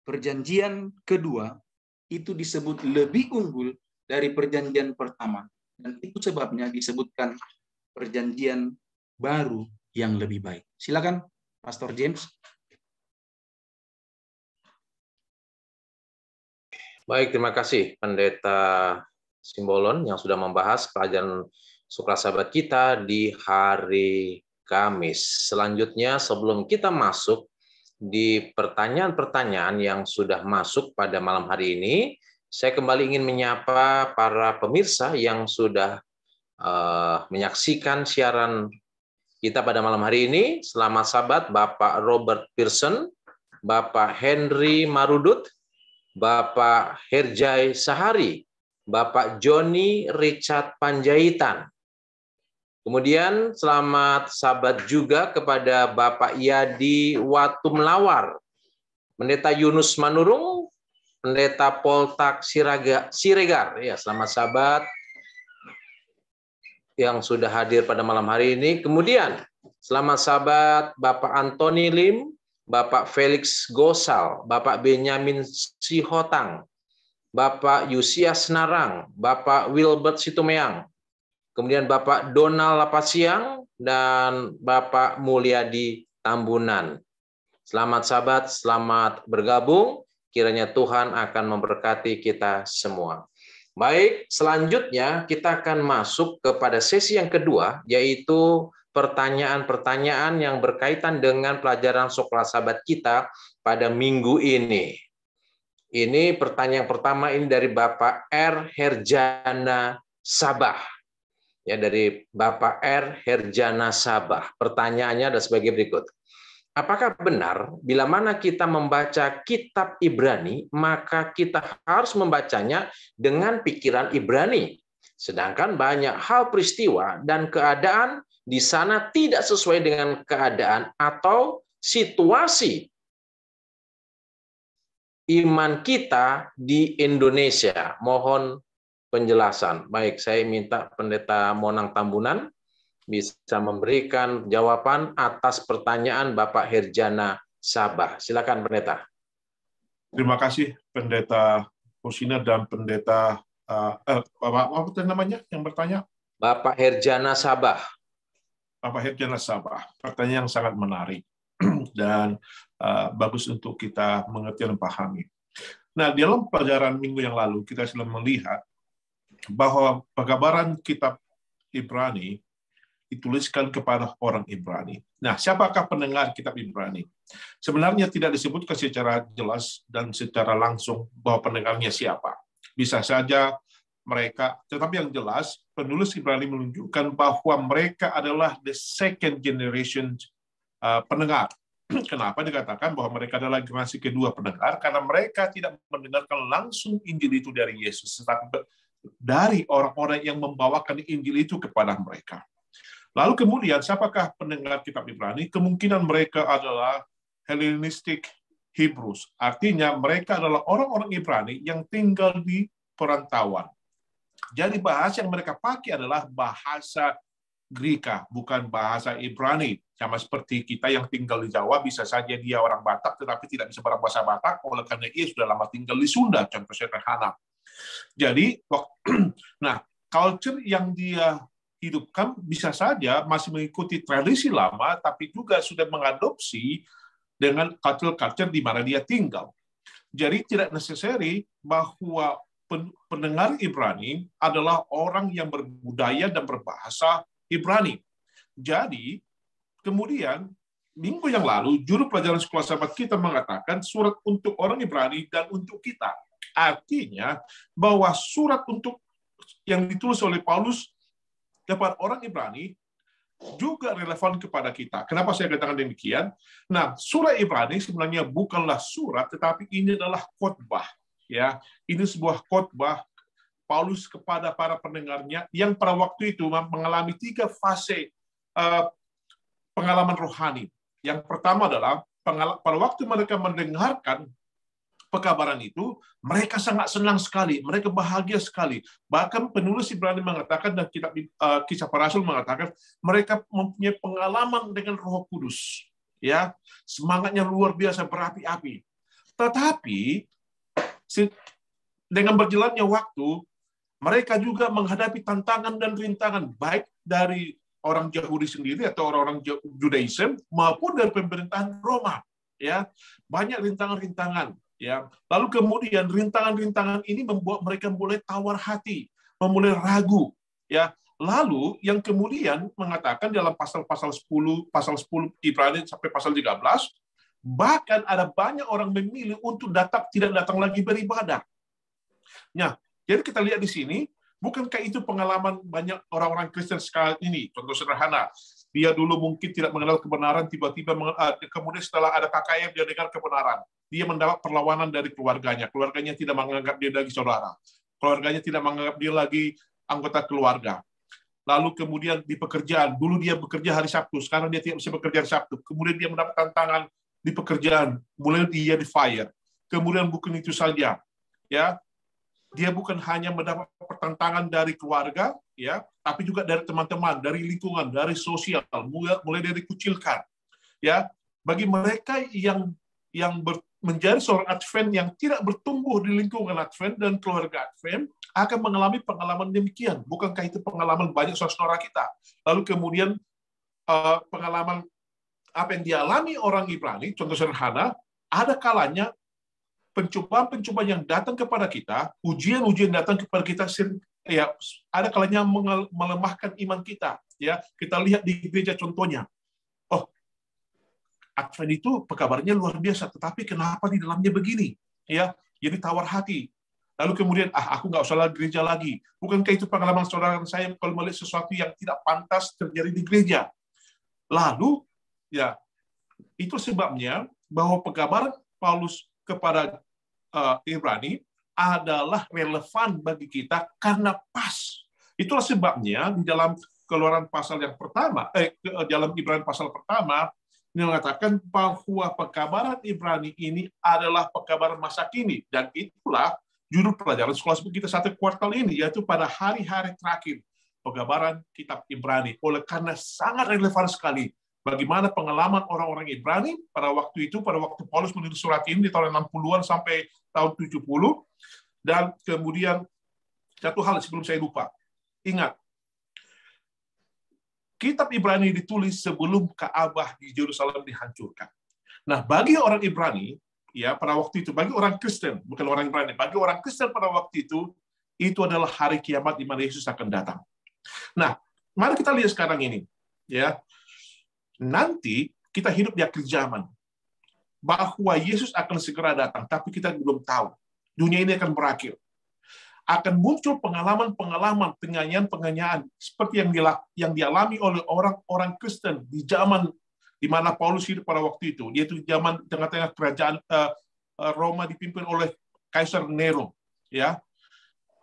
E: perjanjian kedua itu disebut lebih unggul dari perjanjian pertama. Dan itu sebabnya disebutkan perjanjian baru yang lebih baik. Silakan, Pastor James.
A: Baik, terima kasih Pendeta Simbolon yang sudah membahas pelajaran Sukra Sabat kita di hari Kamis. Selanjutnya, sebelum kita masuk di pertanyaan-pertanyaan yang sudah masuk pada malam hari ini, saya kembali ingin menyapa para pemirsa yang sudah menyaksikan siaran kita pada malam hari ini. Selamat Sabat Bapak Robert Pearson, Bapak Henry Marudut, Bapak Herjai Sahari, Bapak Joni Richard Panjaitan. Kemudian selamat Sabat juga kepada Bapak Yadi Watumlawar, Pendeta Yunus Manurung, Pendeta Poltak Siregar. Ya, selamat Sabat yang sudah hadir pada malam hari ini. Kemudian selamat Sabat Bapak Antoni Lim, Bapak Felix Gosal, Bapak Benyamin Sihotang, Bapak Yusias Narang, Bapak Wilbert Situmeang, kemudian Bapak Donald Lapasiang, dan Bapak Mulyadi Tambunan. Selamat Sabat, selamat bergabung. Kiranya Tuhan akan memberkati kita semua. Baik, selanjutnya kita akan masuk kepada sesi yang kedua, yaitu pertanyaan-pertanyaan yang berkaitan dengan pelajaran Sukra Sabat kita pada minggu ini. Ini pertanyaan pertama ini dari Bapak R. Herjana Sabah. Ya, dari Bapak R. Herjana Sabah. Pertanyaannya ada sebagai berikut. Apakah benar bila mana kita membaca kitab Ibrani, maka kita harus membacanya dengan pikiran Ibrani? Sedangkan banyak hal peristiwa dan keadaan di sana tidak sesuai dengan keadaan atau situasi iman kita di Indonesia? Mohon penjelasan. Baik, saya minta Pendeta Monang Tambunan bisa memberikan jawaban atas pertanyaan Bapak Herjana Sabah. Silakan Pendeta.
D: Terima kasih Pendeta Rosina dan Pendeta apa namanya yang bertanya?
A: Bapak Herjana Sabah.
D: Bapak Herjana Sabah. Pertanyaan yang sangat menarik dan bagus untuk kita mengerti dan pahami. Nah, dalam pelajaran minggu yang lalu kita sudah melihat bahwa pekabaran kitab Ibrani dituliskan kepada orang Ibrani. Nah, siapakah pendengar kitab Ibrani? Sebenarnya tidak disebutkan secara jelas dan secara langsung bahwa pendengarnya siapa. Bisa saja mereka, tetapi yang jelas penulis Ibrani menunjukkan bahwa mereka adalah the second generation pendengar. Kenapa dikatakan bahwa mereka adalah generasi kedua pendengar? Karena mereka tidak mendengarkan langsung Injil itu dari Yesus, tetapi dari orang-orang yang membawakan Injil itu kepada mereka. Lalu kemudian, siapakah pendengar kitab Ibrani? Kemungkinan mereka adalah Hellenistic Hebrews. Artinya mereka adalah orang-orang Ibrani yang tinggal di perantauan. Jadi bahasa yang mereka pakai adalah bahasa Greka, bukan bahasa Ibrani. Sama seperti kita yang tinggal di Jawa, bisa saja dia orang Batak, tetapi tidak bisa berbahasa Batak, oleh karena ia sudah lama tinggal di Sunda, contoh sederhana. Jadi, nah, culture yang dia hidupkan bisa saja masih mengikuti tradisi lama, tapi juga sudah mengadopsi dengan culture-culture di mana dia tinggal. Jadi tidak necessary bahwa pendengar Ibrani adalah orang yang berbudaya dan berbahasa Ibrani. Jadi, kemudian, minggu yang lalu, juru pelajaran sekolah sahabat kita mengatakan surat untuk orang Ibrani dan untuk kita. Artinya, bahwa surat untuk yang ditulis oleh Paulus kepada orang Ibrani juga relevan kepada kita. Kenapa saya katakan demikian? Nah, surat Ibrani sebenarnya bukanlah surat, tetapi ini adalah khotbah. Ya, ini sebuah khotbah Paulus kepada para pendengarnya yang pada waktu itu mengalami 3 fase pengalaman rohani. Yang pertama adalah pada waktu mereka mendengarkan pekabaran itu, mereka sangat senang sekali, mereka bahagia sekali. Bahkan penulis Ibrani mengatakan dan kitab Kisah Para Rasul mengatakan mereka mempunyai pengalaman dengan Roh Kudus. Ya, semangatnya luar biasa, berapi-api. Tetapi dengan berjalannya waktu, mereka juga menghadapi tantangan dan rintangan, baik dari orang Yahudi sendiri atau orang-orang Judaism maupun dari pemerintahan Roma. Ya, banyak rintangan-rintangan. Ya, lalu kemudian rintangan-rintangan ini membuat mereka mulai tawar hati, mulai ragu. Ya, lalu yang kemudian mengatakan dalam pasal 10 Ibrani sampai pasal 13, bahkan ada banyak orang memilih untuk tidak datang lagi beribadah. Nah, jadi kita lihat di sini, bukankah itu pengalaman banyak orang-orang Kristen sekarang ini? Contoh sederhana, dia dulu mungkin tidak mengenal kebenaran, tiba-tiba kemudian setelah ada KKM dia dengar kebenaran. Dia mendapat perlawanan dari keluarganya. Keluarganya tidak menganggap dia lagi saudara. Keluarganya tidak menganggap dia lagi anggota keluarga. Lalu kemudian di pekerjaan, dulu dia bekerja hari Sabtu, sekarang dia tidak bisa bekerja hari Sabtu. Kemudian dia mendapat tantangan di pekerjaan, mulai dia di-fire. Kemudian bukan itu saja, ya. Dia bukan hanya mendapat pertentangan dari keluarga, ya, tapi juga dari teman-teman, dari lingkungan, dari sosial, mulai dari kucilkan. Ya, bagi mereka yang menjadi seorang Advent yang tidak bertumbuh di lingkungan Advent dan keluarga Advent akan mengalami pengalaman demikian. Bukankah itu pengalaman banyak saudara kita? Lalu kemudian pengalaman apa yang dialami orang Ibrani, contoh sederhana, ada kalanya pencobaan-pencobaan yang datang kepada kita, ujian-ujian datang kepada kita, ya, ada kalanya melemahkan iman kita. Ya, kita lihat di gereja contohnya. Oh, Advent itu pekabarannya luar biasa, tetapi kenapa di dalamnya begini? Ya, jadi tawar hati. Lalu kemudian, aku nggak usah gereja lagi. Bukankah itu pengalaman saudara saya kalau melihat sesuatu yang tidak pantas terjadi di gereja? Lalu, ya, itu sebabnya bahwa pekabaran Paulus kepada Ibrani adalah relevan bagi kita karena pas. Itulah sebabnya di dalam Keluaran pasal yang pertama, dalam Ibrani pasal pertama, Ini mengatakan bahwa pekabaran Ibrani ini adalah pekabaran masa kini. Dan itulah judul pelajaran sekolah kita satu kuartal ini, yaitu pada hari-hari terakhir pekabaran kitab Ibrani. Oleh karena sangat relevan sekali bagaimana pengalaman orang-orang Ibrani pada waktu itu, pada waktu Paulus menulis surat ini di tahun 60-an sampai tahun 70. Dan kemudian satu hal sebelum saya lupa. Ingat, kitab Ibrani ditulis sebelum Ka'bah di Yerusalem dihancurkan. Nah, bagi orang Ibrani, ya pada waktu itu, bagi orang Kristen, bukan orang Ibrani, bagi orang Kristen pada waktu itu adalah hari kiamat di mana Yesus akan datang. Nah, mari kita lihat sekarang ini, ya. Nanti kita hidup di akhir zaman, bahwa Yesus akan segera datang, tapi kita belum tahu. Dunia ini akan berakhir. Akan muncul pengalaman-pengalaman, penganiayaan seperti yang dialami oleh orang-orang Kristen di zaman di mana Paulus hidup pada waktu itu, yaitu zaman tengah-tengah kerajaan Roma dipimpin oleh Kaisar Nero. Ya,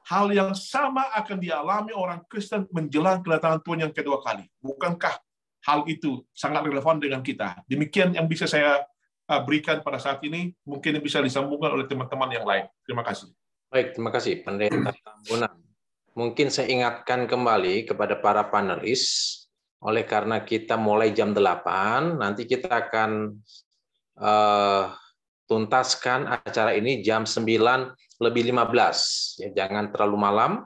D: hal yang sama akan dialami orang Kristen menjelang kedatangan Tuhan yang kedua kali. Bukankah hal itu sangat relevan dengan kita? Demikian yang bisa saya berikan pada saat ini, mungkin bisa disambungkan oleh teman-teman yang lain. Terima kasih.
A: Baik, terima kasih Pendeta Tambunan. Mungkin saya ingatkan kembali kepada para panelis, oleh karena kita mulai jam 8, nanti kita akan tuntaskan acara ini jam 9:15. Ya, jangan terlalu malam,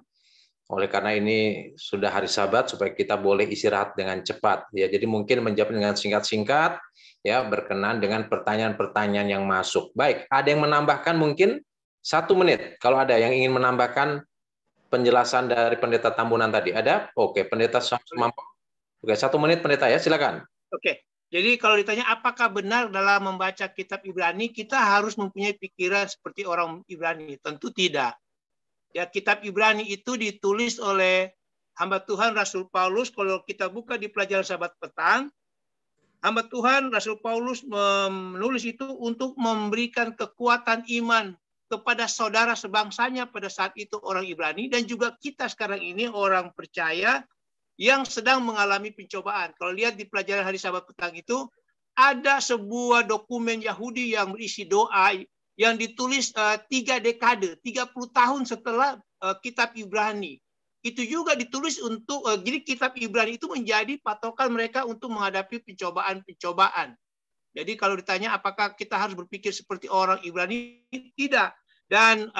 A: oleh karena ini sudah hari Sabat, supaya kita boleh istirahat dengan cepat. Ya, jadi mungkin menjawab dengan singkat-singkat, ya, berkenan dengan pertanyaan-pertanyaan yang masuk. Baik, ada yang menambahkan mungkin? 1 menit, kalau ada yang ingin menambahkan penjelasan dari Pendeta Tambunan tadi. Ada? Oke, Pendeta Sumampo. Oke, 1 menit Pendeta ya, silakan.
B: Oke, jadi kalau ditanya apakah benar dalam membaca kitab Ibrani, kita harus mempunyai pikiran seperti orang Ibrani. Tentu tidak. Ya, kitab Ibrani itu ditulis oleh hamba Tuhan Rasul Paulus. Kalau kita buka di pelajaran Sabat petang, hamba Tuhan Rasul Paulus menulis itu untuk memberikan kekuatan iman kepada saudara sebangsanya pada saat itu orang Ibrani, dan juga kita sekarang ini orang percaya yang sedang mengalami pencobaan. Kalau lihat di pelajaran hari Sabat petang itu, ada sebuah dokumen Yahudi yang berisi doa yang ditulis 3 dekade, 30 tahun setelah kitab Ibrani. Itu juga ditulis untuk, jadi kitab Ibrani itu menjadi patokan mereka untuk menghadapi pencobaan-pencobaan. Jadi kalau ditanya apakah kita harus berpikir seperti orang Ibrani, tidak. Dan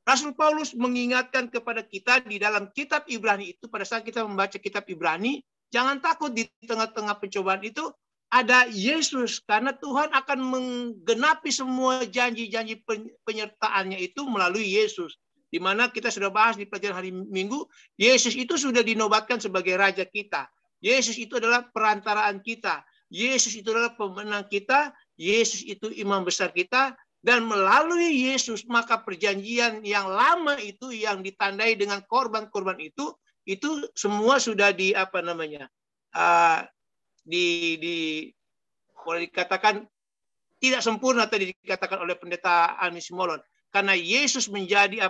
B: Rasul Paulus mengingatkan kepada kita di dalam kitab Ibrani itu, pada saat kita membaca kitab Ibrani, jangan takut di tengah-tengah pencobaan itu ada Yesus, karena Tuhan akan menggenapi semua janji-janji penyertaannya itu melalui Yesus. Di mana kita sudah bahas di pelajaran hari Minggu, Yesus itu sudah dinobatkan sebagai Raja kita. Yesus itu adalah perantaraan kita. Yesus itu adalah pemenang kita. Yesus itu imam besar kita. Dan melalui Yesus, maka perjanjian yang lama itu yang ditandai dengan korban-korban itu semua sudah boleh dikatakan tidak sempurna tadi dikatakan oleh Pendeta Almi Simolon. Karena Yesus menjadi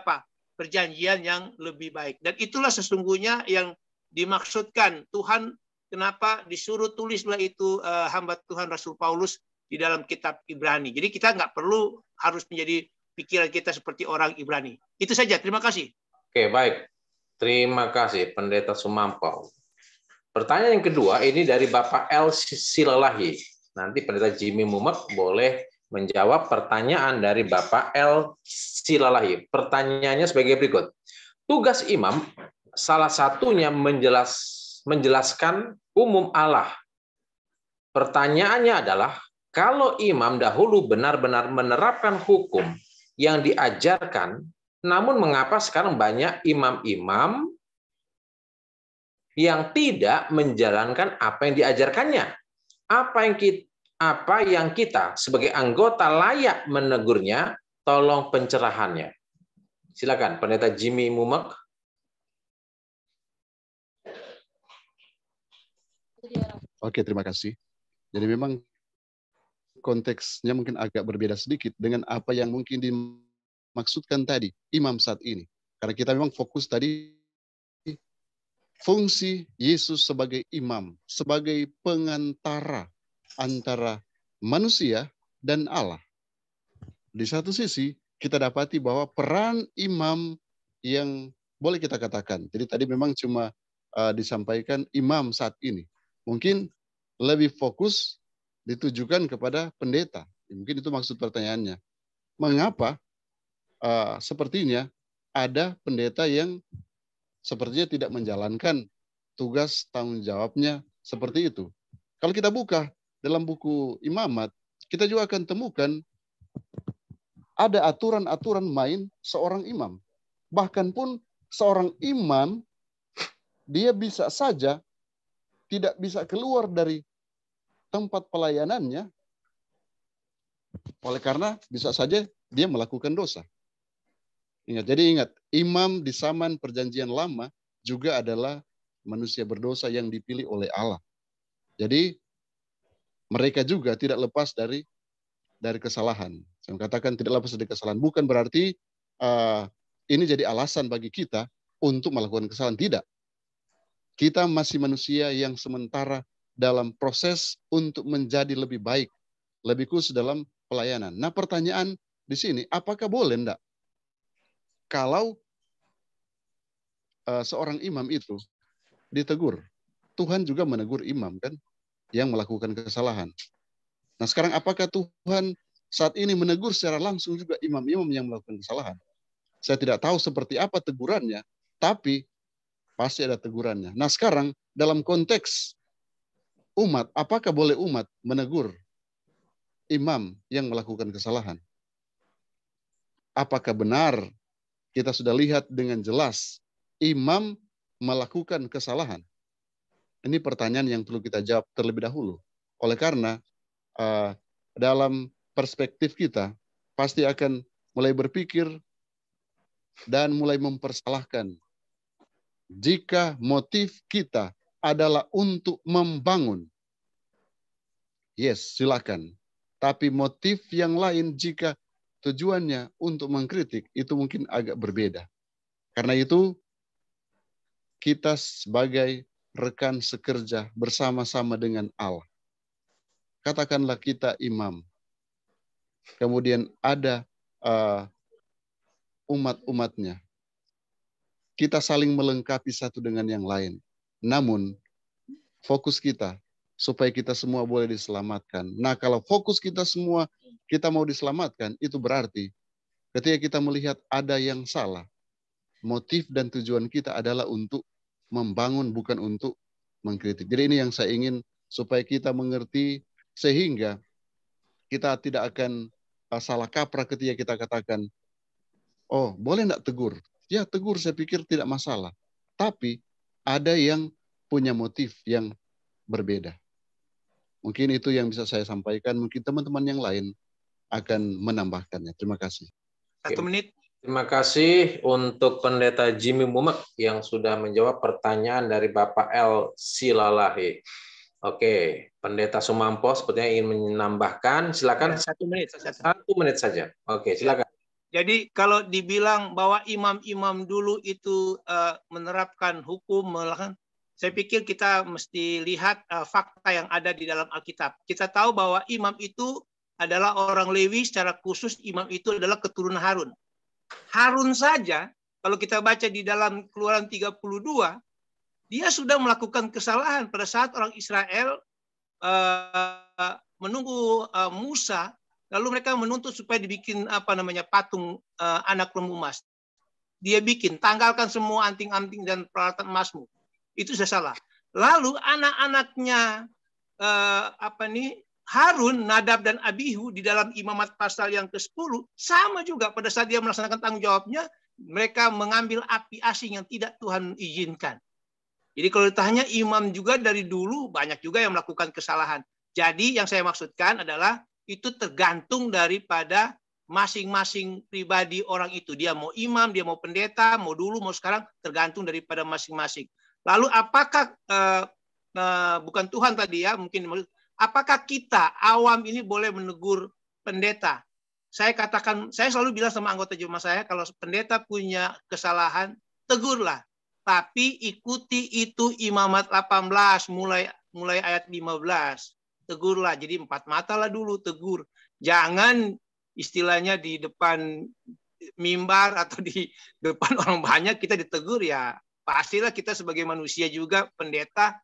B: perjanjian yang lebih baik. Dan itulah sesungguhnya yang dimaksudkan Tuhan, kenapa disuruh tulislah itu hamba Tuhan Rasul Paulus di dalam kitab Ibrani. Jadi kita nggak perlu harus menjadi pikiran kita seperti orang Ibrani. Itu saja. Terima kasih.
A: Oke, baik. Terima kasih, Pendeta Sumampau. Pertanyaan yang kedua ini dari Bapak L. Silalahi. Nanti Pendeta Jimmy Mumek boleh menjawab pertanyaan dari Bapak L. Silalahi. Pertanyaannya sebagai berikut. Tugas imam salah satunya menjelaskan umum Allah. Pertanyaannya adalah, kalau imam dahulu benar-benar menerapkan hukum yang diajarkan, namun mengapa sekarang banyak imam-imam yang tidak menjalankan apa yang diajarkannya? Apa yang kita sebagai anggota layak menegurnya? Tolong pencerahannya. Silakan, Pendeta Jimmy Mumek.
C: Oke, terima kasih. Jadi memang konteksnya mungkin agak berbeda sedikit dengan apa yang mungkin dimaksudkan tadi imam saat ini. Karena kita memang fokus tadi fungsi Yesus sebagai imam, sebagai pengantara antara manusia dan Allah. Di satu sisi, kita dapati bahwa peran imam yang boleh kita katakan, jadi tadi memang cuma disampaikan imam saat ini. Mungkin lebih fokus ditujukan kepada pendeta. Mungkin itu maksud pertanyaannya. Mengapa sepertinya ada pendeta yang sepertinya tidak menjalankan tugas tanggung jawabnya seperti itu. Kalau kita buka dalam buku imamat, kita juga akan temukan ada aturan-aturan main seorang imam. Bahkan pun seorang imam, dia bisa saja tidak bisa keluar dari tempat pelayanannya, oleh karena bisa saja dia melakukan dosa. Ingat, imam di zaman perjanjian lama juga adalah manusia berdosa yang dipilih oleh Allah. Jadi mereka juga tidak lepas dari kesalahan. Saya katakan tidak lepas dari kesalahan. Bukan berarti ini jadi alasan bagi kita untuk melakukan kesalahan. Tidak. Kita masih manusia yang sementara dalam proses untuk menjadi lebih baik, lebih khusus dalam pelayanan. Nah, pertanyaan di sini, apakah boleh enggak kalau seorang imam itu ditegur? Tuhan juga menegur imam kan yang melakukan kesalahan. Nah, sekarang apakah Tuhan saat ini menegur secara langsung juga imam-imam yang melakukan kesalahan? Saya tidak tahu seperti apa tegurannya, tapi pasti ada tegurannya. Nah, sekarang dalam konteks umat, apakah boleh umat menegur imam yang melakukan kesalahan? Apakah benar kita sudah lihat dengan jelas imam melakukan kesalahan? Ini pertanyaan yang perlu kita jawab terlebih dahulu. Oleh karena dalam perspektif kita pasti akan mulai berpikir dan mulai mempersalahkan. Jika motif kita adalah untuk membangun, yes, silakan. Tapi motif yang lain jika tujuannya untuk mengkritik, itu mungkin agak berbeda. Karena itu, kita sebagai rekan sekerja bersama-sama dengan Allah. Katakanlah kita imam. Kemudian ada umat-umatnya. Kita saling melengkapi satu dengan yang lain. Namun, fokus kita supaya kita semua boleh diselamatkan. Nah, kalau fokus kita semua kita mau diselamatkan, itu berarti ketika kita melihat ada yang salah, motif dan tujuan kita adalah untuk membangun, bukan untuk mengkritik. Jadi ini yang saya ingin supaya kita mengerti, sehingga kita tidak akan salah kaprah ketika kita katakan, oh boleh enggak tegur? Ya tegur, saya pikir tidak masalah. Tapi ada yang punya motif yang berbeda. Mungkin itu yang bisa saya sampaikan. Mungkin teman-teman yang lain akan menambahkannya. Terima kasih.
B: 1 menit.
A: Terima kasih untuk Pendeta Jimmy Mumek yang sudah menjawab pertanyaan dari Bapak L. Silalahi. Oke, Pendeta Sumampo sepertinya ingin menambahkan. Silakan.
B: 1 menit.
A: 1 menit saja. Oke, silakan.
B: Jadi kalau dibilang bahwa imam-imam dulu itu menerapkan hukum, saya pikir kita mesti lihat fakta yang ada di dalam Alkitab. Kita tahu bahwa imam itu adalah orang Lewi, secara khusus imam itu adalah keturunan Harun. Harun saja, kalau kita baca di dalam Keluaran 32, dia sudah melakukan kesalahan pada saat orang Israel menunggu Musa. Lalu mereka menuntut supaya dibikin patung anak lembu emas. Dia bikin, tanggalkan semua anting-anting dan peralatan emasmu. Itu sudah salah. Lalu anak-anaknya Harun, Nadab dan Abihu di dalam imamat pasal yang ke-10 sama juga pada saat dia melaksanakan tanggung jawabnya, mereka mengambil api asing yang tidak Tuhan izinkan. Jadi kalau ditanya imam juga dari dulu banyak juga yang melakukan kesalahan. Jadi yang saya maksudkan adalah itu tergantung daripada masing-masing pribadi orang itu. Dia mau imam, dia mau pendeta, mau dulu, mau sekarang, tergantung daripada masing-masing. Lalu apakah, bukan Tuhan tadi ya, mungkin, apakah kita awam ini boleh menegur pendeta? Saya katakan, saya selalu bilang sama anggota jemaat saya, kalau pendeta punya kesalahan, tegurlah. Tapi ikuti itu imamat 18, mulai ayat 15. tegurlah. Jadi 4 mata lah dulu tegur. Jangan istilahnya di depan mimbar atau di depan orang banyak kita ditegur, ya pastilah kita sebagai manusia juga, pendeta,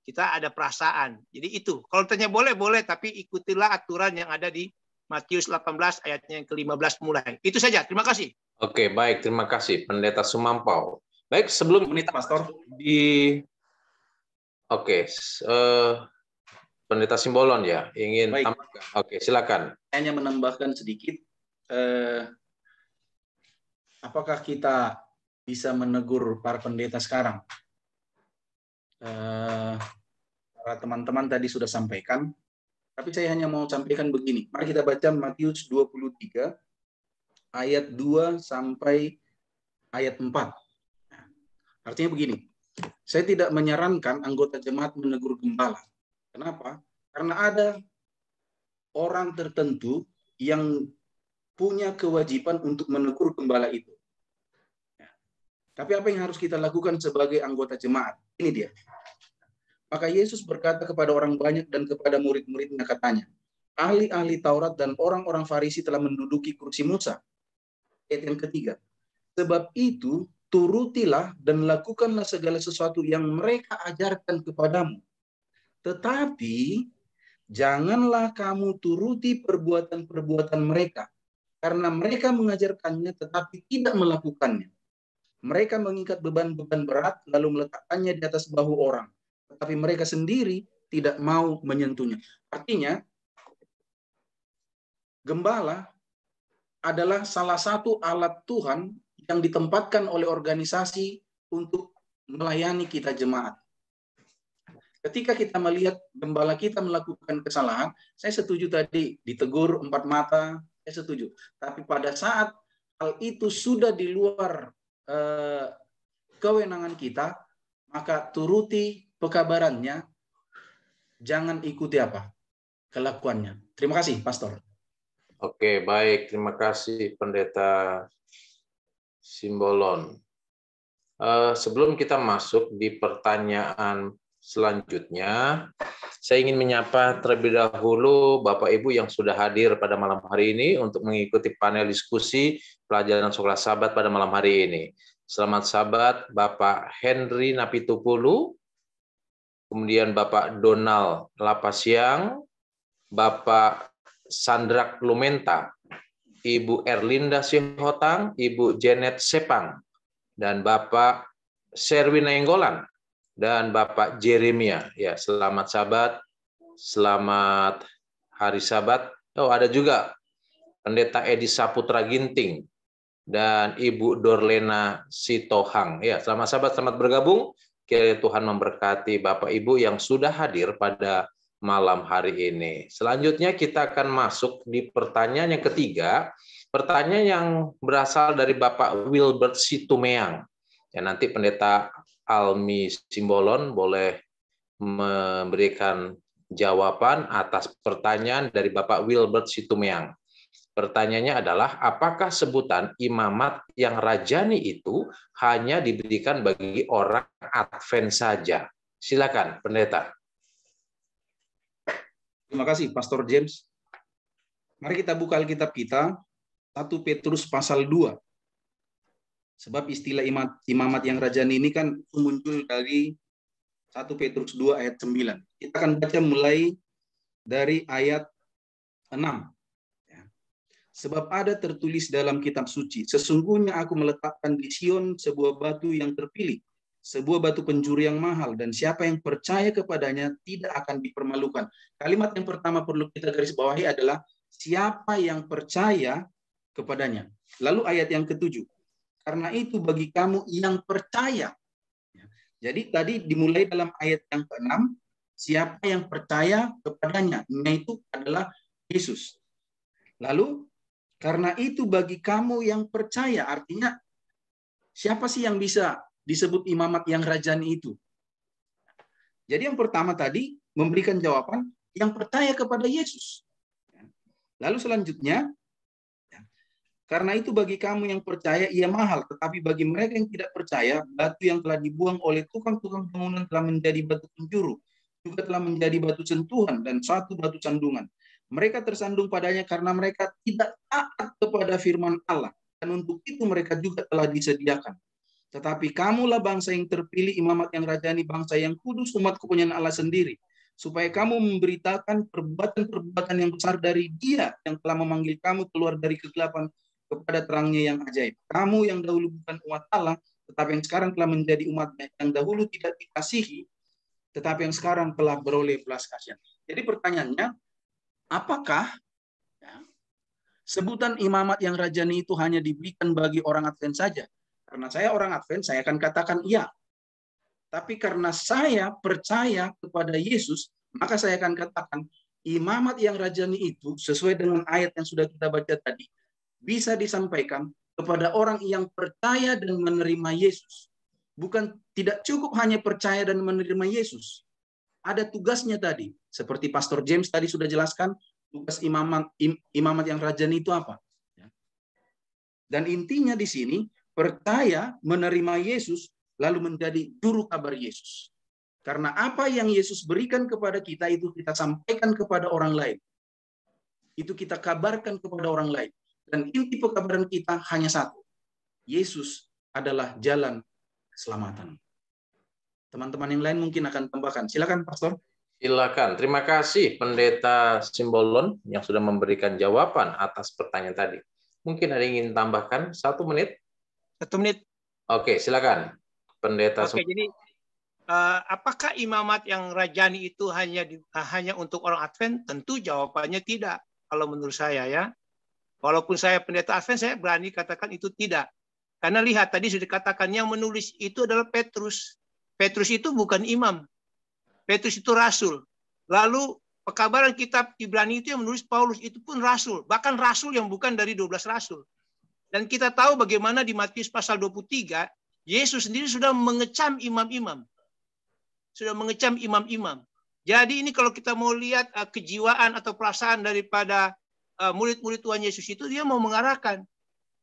B: kita ada perasaan. Jadi itu, kalau tanya boleh, tapi ikutilah aturan yang ada di Matius 18 ayatnya yang ke-15 mulai. Itu saja, terima kasih.
A: Oke, baik, terima kasih Pendeta Sumampau. Baik, sebelum
E: Menit, Pastor.
A: Pendeta Simbolon ya, ingin
E: Baik.
A: tambahkan. Oke, silakan.
E: Hanya menambahkan sedikit, apakah kita bisa menegur para pendeta sekarang? Para teman-teman tadi sudah sampaikan, tapi saya hanya mau sampaikan begini. Mari kita baca Matius 23 ayat 2 sampai ayat 4. Artinya begini, saya tidak menyarankan anggota jemaat menegur gembala. Kenapa? Karena ada orang tertentu yang punya kewajiban untuk menegur gembala itu. Tapi apa yang harus kita lakukan sebagai anggota jemaat? Ini dia. Maka Yesus berkata kepada orang banyak dan kepada murid-muridnya, katanya, ahli-ahli Taurat dan orang-orang Farisi telah menduduki kursi Musa. Ayat yang ketiga. Sebab itu, turutilah dan lakukanlah segala sesuatu yang mereka ajarkan kepadamu. Tetapi, janganlah kamu turuti perbuatan-perbuatan mereka, karena mereka mengajarkannya tetapi tidak melakukannya. Mereka mengikat beban-beban berat lalu meletakkannya di atas bahu orang, tetapi mereka sendiri tidak mau menyentuhnya. Artinya, gembala adalah salah satu alat Tuhan yang ditempatkan oleh organisasi untuk melayani kita jemaat. Ketika kita melihat gembala kita melakukan kesalahan, saya setuju tadi ditegur 4 mata, saya setuju. Tapi pada saat hal itu sudah di luar kewenangan kita, maka turuti pekabarannya, jangan ikuti kelakuannya. Terima kasih, Pastor.
A: Oke, baik. Terima kasih, Pendeta Simbolon. Sebelum kita masuk di pertanyaan selanjutnya, saya ingin menyapa terlebih dahulu Bapak Ibu yang sudah hadir pada malam hari ini untuk mengikuti panel diskusi pelajaran sekolah Sabat pada malam hari ini. Selamat Sabat Bapak Henry Napitupulu, kemudian Bapak Donald Lapasiang, Bapak Sandrak Lumenta, Ibu Erlinda Sihotang, Ibu Janet Sepang, dan Bapak Serwin Nainggolan, dan Bapak Jeremia. Ya, selamat Sabat, selamat hari Sabat. Oh, ada juga Pendeta Edi Saputra Ginting dan Ibu Dorlena Sitohang. Ya, selamat Sabat, selamat bergabung. Kiranya Tuhan memberkati Bapak Ibu yang sudah hadir pada malam hari ini. Selanjutnya kita akan masuk di pertanyaan yang ketiga. Pertanyaan yang berasal dari Bapak Wilbert Situmeang. Ya, nanti Pendeta Almi Simbolon boleh memberikan jawaban atas pertanyaan dari Bapak Wilbert Situmeang. Pertanyaannya adalah, apakah sebutan imamat yang rajani itu hanya diberikan bagi orang Advent saja? Silakan, Pendeta.
E: Terima kasih, Pastor James. Mari kita buka Alkitab kita, 1 Petrus pasal 2. Sebab istilah imamat yang rajani ini kan muncul dari 1 Petrus 2 ayat 9. Kita akan baca mulai dari ayat 6. Sebab ada tertulis dalam kitab suci, sesungguhnya aku meletakkan di Sion sebuah batu yang terpilih, sebuah batu penjuru yang mahal, dan siapa yang percaya kepadanya tidak akan dipermalukan. Kalimat yang pertama perlu kita garis bawahi adalah siapa yang percaya kepadanya. Lalu ayat yang ke-7, karena itu bagi kamu yang percaya. Jadi tadi dimulai dalam ayat yang ke-6, siapa yang percaya kepadanya, yaitu adalah Yesus. Lalu karena itu bagi kamu yang percaya, artinya siapa sih yang bisa disebut imamat yang rajani itu? Jadi yang pertama tadi memberikan jawaban yang percaya kepada Yesus. Lalu selanjutnya, karena itu bagi kamu yang percaya ia mahal, tetapi bagi mereka yang tidak percaya, batu yang telah dibuang oleh tukang-tukang bangunan telah menjadi batu penjuru, juga telah menjadi batu sentuhan dan suatu batu sandungan. Mereka tersandung padanya karena mereka tidak taat kepada firman Allah, dan untuk itu mereka juga telah disediakan. Tetapi kamulah bangsa yang terpilih, imamat yang rajani, bangsa yang kudus, umat kepunyaan Allah sendiri, supaya kamu memberitakan perbuatan-perbuatan yang besar dari Dia yang telah memanggil kamu keluar dari kegelapan kepada terangnya yang ajaib. Kamu yang dahulu bukan umat Allah, tetapi yang sekarang telah menjadi umatnya, yang dahulu tidak dikasihi, tetapi yang sekarang telah beroleh belas kasihan. Jadi pertanyaannya, apakah sebutan imamat yang rajani itu hanya diberikan bagi orang Advent saja? Karena saya orang Advent, saya akan katakan iya. Tapi karena saya percaya kepada Yesus, maka saya akan katakan imamat yang rajani itu sesuai dengan ayat yang sudah kita baca tadi, bisa disampaikan kepada orang yang percaya dan menerima Yesus. Bukan, tidak cukup hanya percaya dan menerima Yesus. Ada tugasnya tadi. Seperti Pastor James tadi sudah jelaskan, tugas imamat yang rajani itu apa? Dan intinya di sini, percaya, menerima Yesus, lalu menjadi juru kabar Yesus. Karena apa yang Yesus berikan kepada kita itu kita sampaikan kepada orang lain. Itu kita kabarkan kepada orang lain. Dan inti pekabaran kita hanya satu. Yesus adalah jalan keselamatan. Teman-teman yang lain mungkin akan tambahkan. Silakan, Pastor.
A: Silakan. Terima kasih Pendeta Simbolon yang sudah memberikan jawaban atas pertanyaan tadi. Mungkin ada yang ingin tambahkan 1 menit?
B: 1 menit.
A: Oke, silakan. Pendeta.
B: Oke, jadi apakah imamat yang rajani itu hanya untuk orang Advent? Tentu jawabannya tidak. Kalau menurut saya ya. Walaupun saya pendeta Advent, saya berani katakan itu tidak. Karena lihat tadi sudah dikatakan yang menulis itu adalah Petrus. Petrus itu bukan imam. Petrus itu rasul. Lalu pekabaran kitab Ibrani itu yang menulis Paulus itu pun rasul. Bahkan rasul yang bukan dari 12 rasul. Dan kita tahu bagaimana di Matius pasal 23, Yesus sendiri sudah mengecam imam-imam. Sudah mengecam imam-imam. Jadi ini kalau kita mau lihat kejiwaan atau perasaan daripada murid-murid Tuhan Yesus itu, dia mau mengarahkan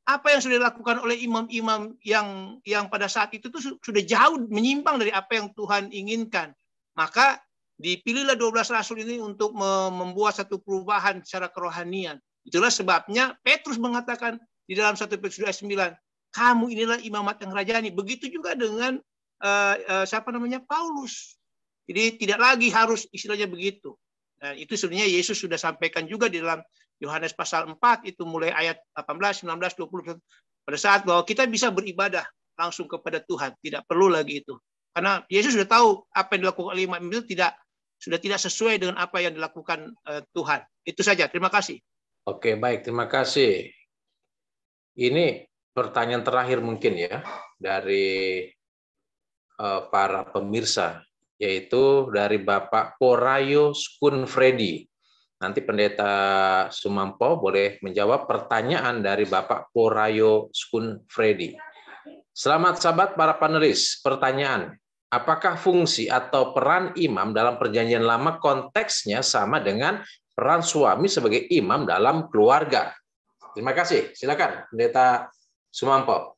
B: apa yang sudah dilakukan oleh imam-imam yang pada saat itu tuh sudah jauh menyimpang dari apa yang Tuhan inginkan. Maka dipilihlah 12 rasul ini untuk membuat satu perubahan secara kerohanian. Itulah sebabnya Petrus mengatakan di dalam 1 Petrus ayat 9, kamu inilah imamat yang rajani. Begitu juga dengan Paulus. Jadi tidak lagi harus istilahnya begitu. Dan itu sebenarnya Yesus sudah sampaikan juga di dalam Yohanes pasal 4 itu mulai ayat 18, 19, 20 pada saat bahwa kita bisa beribadah langsung kepada Tuhan, tidak perlu lagi itu. Karena Yesus sudah tahu apa yang dilakukan oleh imam itu sudah tidak sesuai dengan apa yang dilakukan Tuhan. Itu saja. Terima kasih.
A: Oke, baik, terima kasih. Ini pertanyaan terakhir mungkin ya dari para pemirsa, yaitu dari Bapak Porayo Skunfredi. Nanti Pendeta Sumampo boleh menjawab pertanyaan dari Bapak Porayo Skunfredi. Selamat sahabat para panelis. Pertanyaan, apakah fungsi atau peran imam dalam perjanjian lama konteksnya sama dengan peran suami sebagai imam dalam keluarga? Terima kasih. Silakan Pendeta Sumampo.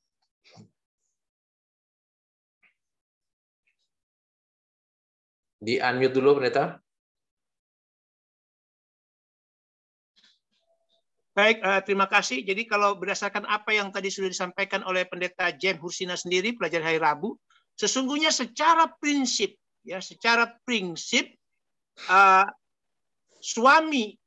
A: Di-unmute dulu, Pendeta.
B: Baik, terima kasih. Jadi kalau berdasarkan apa yang tadi sudah disampaikan oleh Pendeta James Hursina sendiri, pelajaran hari Rabu, sesungguhnya secara prinsip, suami,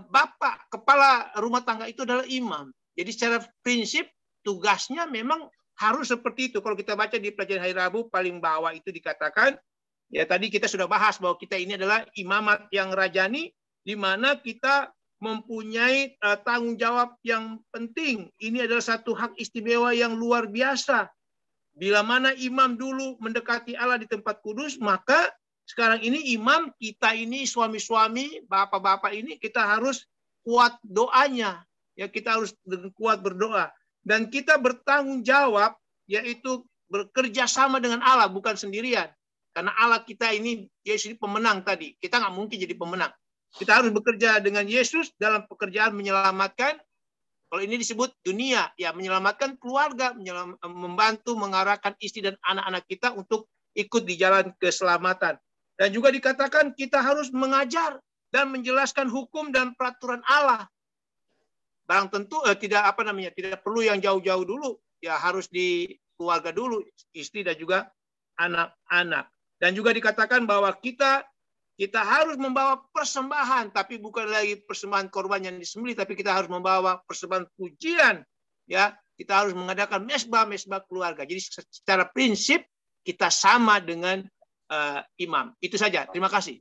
B: bapak, kepala rumah tangga itu adalah imam. Jadi secara prinsip tugasnya memang harus seperti itu. Kalau kita baca di pelajaran hari Rabu paling bawah itu dikatakan, ya tadi kita sudah bahas bahwa kita ini adalah imamat yang rajani, di mana kita mempunyai tanggung jawab yang penting. Ini adalah satu hak istimewa yang luar biasa. Bila mana imam dulu mendekati Allah di tempat kudus, maka sekarang ini imam kita ini suami-suami, bapak-bapak ini kita harus kuat doanya. Ya, kita harus kuat berdoa. Dan kita bertanggung jawab, yaitu bekerja sama dengan Allah, bukan sendirian. Karena Allah kita ini, Yesus ini pemenang tadi. Kita nggak mungkin jadi pemenang. Kita harus bekerja dengan Yesus dalam pekerjaan menyelamatkan. Kalau ini disebut dunia, ya menyelamatkan keluarga, membantu mengarahkan istri dan anak-anak kita untuk ikut di jalan keselamatan. Dan juga dikatakan kita harus mengajar dan menjelaskan hukum dan peraturan Allah. Barang tentu tidak tidak perlu yang jauh-jauh dulu, ya harus di keluarga dulu, istri dan juga anak-anak. Dan juga dikatakan bahwa kita harus membawa persembahan, tapi bukan lagi persembahan korban yang disembelih, tapi kita harus membawa persembahan pujian. Ya, kita harus mengadakan mesbah keluarga. Jadi secara prinsip kita sama dengan imam. Itu saja. Terima kasih.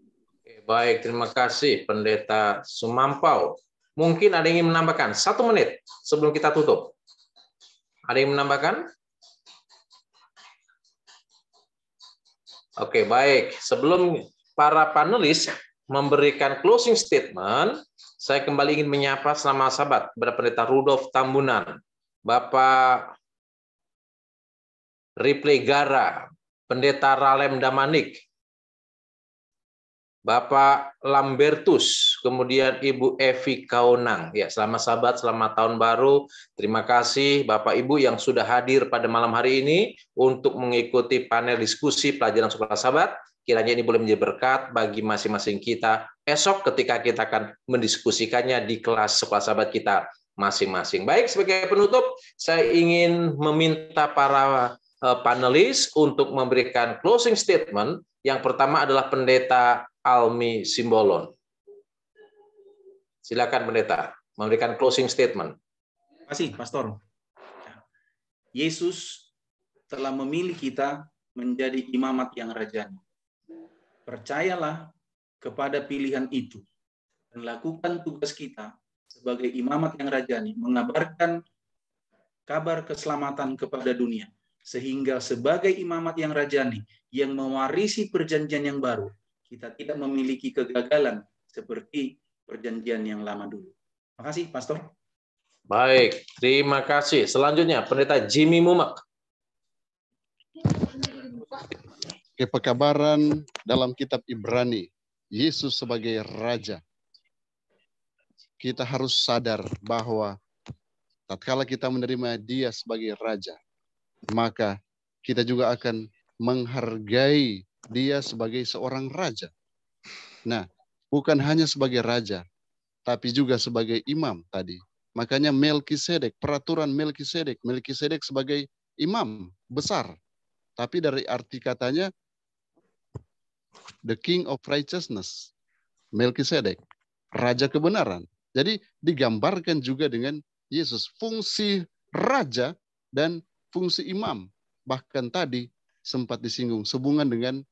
A: Baik, terima kasih Pendeta Sumampau. Mungkin ada yang ingin menambahkan 1 menit sebelum kita tutup. Ada yang menambahkan? Oke, baik. Sebelum para panelis memberikan closing statement, saya kembali ingin menyapa selama sahabat kepada Pendeta Rudolf Tambunan, Bapak Ripley Gara, Pendeta Ralem Damanik, Bapak Lambertus, kemudian Ibu Evi Kaunang. Ya, selamat sahabat, selamat tahun baru. Terima kasih Bapak Ibu yang sudah hadir pada malam hari ini untuk mengikuti panel diskusi pelajaran sekolah sahabat. Kiranya ini boleh menjadi berkat bagi masing-masing kita esok ketika kita akan mendiskusikannya di kelas sekolah sahabat kita masing-masing. Baik, sebagai penutup, saya ingin meminta para panelis untuk memberikan closing statement. Yang pertama adalah Pendeta Almi Simbolon. Silakan Pendeta, memberikan closing statement.
E: Terima kasih, Pastor. Yesus telah memilih kita menjadi imamat yang rajani. Percayalah kepada pilihan itu dan lakukan tugas kita sebagai imamat yang rajani, mengabarkan kabar keselamatan kepada dunia, sehingga sebagai imamat yang rajani yang mewarisi perjanjian yang baru, kita tidak memiliki kegagalan seperti perjanjian yang lama dulu. Terima kasih, Pastor.
A: Baik, terima kasih. Selanjutnya, Pendeta Jimmy Mumak.
C: Kepekabaran dalam kitab Ibrani, Yesus sebagai Raja. Kita harus sadar bahwa tatkala kita menerima Dia sebagai Raja, maka kita juga akan menghargai Dia sebagai seorang Raja. Nah, bukan hanya sebagai Raja, tapi juga sebagai imam tadi. Makanya Melkisedek, peraturan Melkisedek sebagai imam besar. Tapi dari arti katanya, the King of Righteousness, Melkisedek, Raja kebenaran. Jadi digambarkan juga dengan Yesus, fungsi Raja dan fungsi imam. Bahkan tadi sempat disinggung sehubungan dengan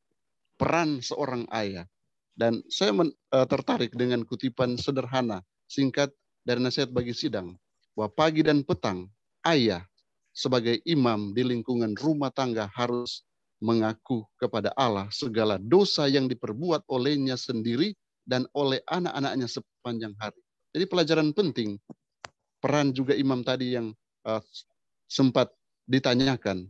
C: peran seorang ayah. Dan saya tertarik dengan kutipan sederhana, singkat dari Nasihat Bagi Sidang, bahwa pagi dan petang, ayah sebagai imam di lingkungan rumah tangga harus mengaku kepada Allah segala dosa yang diperbuat olehnya sendiri dan oleh anak-anaknya sepanjang hari. Jadi pelajaran penting, peran juga imam tadi yang sempat ditanyakan.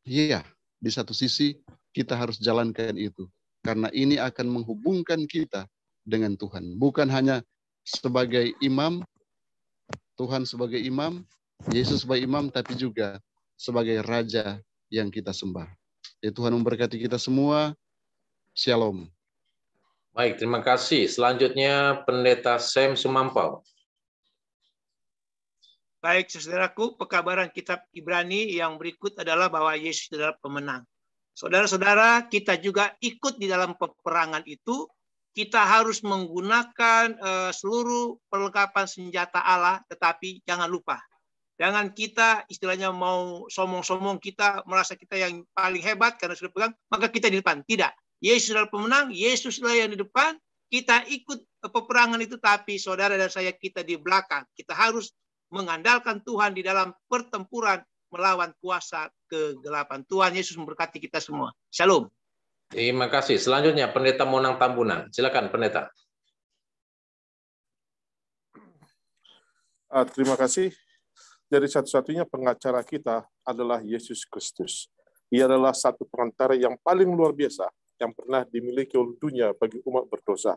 C: Iya, di satu sisi kita harus jalankan itu. Karena ini akan menghubungkan kita dengan Tuhan. Bukan hanya sebagai imam, Tuhan sebagai imam, Yesus sebagai imam, tapi juga sebagai Raja yang kita sembah. Ya, Tuhan memberkati kita semua. Shalom.
A: Baik, terima kasih. Selanjutnya Pendeta Sam Sumampau.
B: Baik, saudaraku, pekabaran kitab Ibrani yang berikut adalah bahwa Yesus adalah pemenang. Saudara-saudara, kita juga ikut di dalam peperangan itu. Kita harus menggunakan seluruh perlengkapan senjata Allah, tetapi jangan lupa. Jangan kita istilahnya mau somong-somong, kita merasa kita yang paling hebat karena sudah pegang, maka kita di depan. Tidak. Yesus adalah pemenang, Yesuslah yang di depan. Kita ikut peperangan itu, tapi saudara dan saya kita di belakang. Kita harus mengandalkan Tuhan di dalam pertempuran melawan kuasa kegelapan. Tuhan Yesus memberkati kita semua. Shalom.
A: Terima kasih. Selanjutnya Pendeta Monang Tambunan. Silakan Pendeta.
D: Terima kasih. Jadi satu-satunya pengacara kita adalah Yesus Kristus. Ia adalah satu perantara yang paling luar biasa yang pernah dimiliki oleh dunia bagi umat berdosa.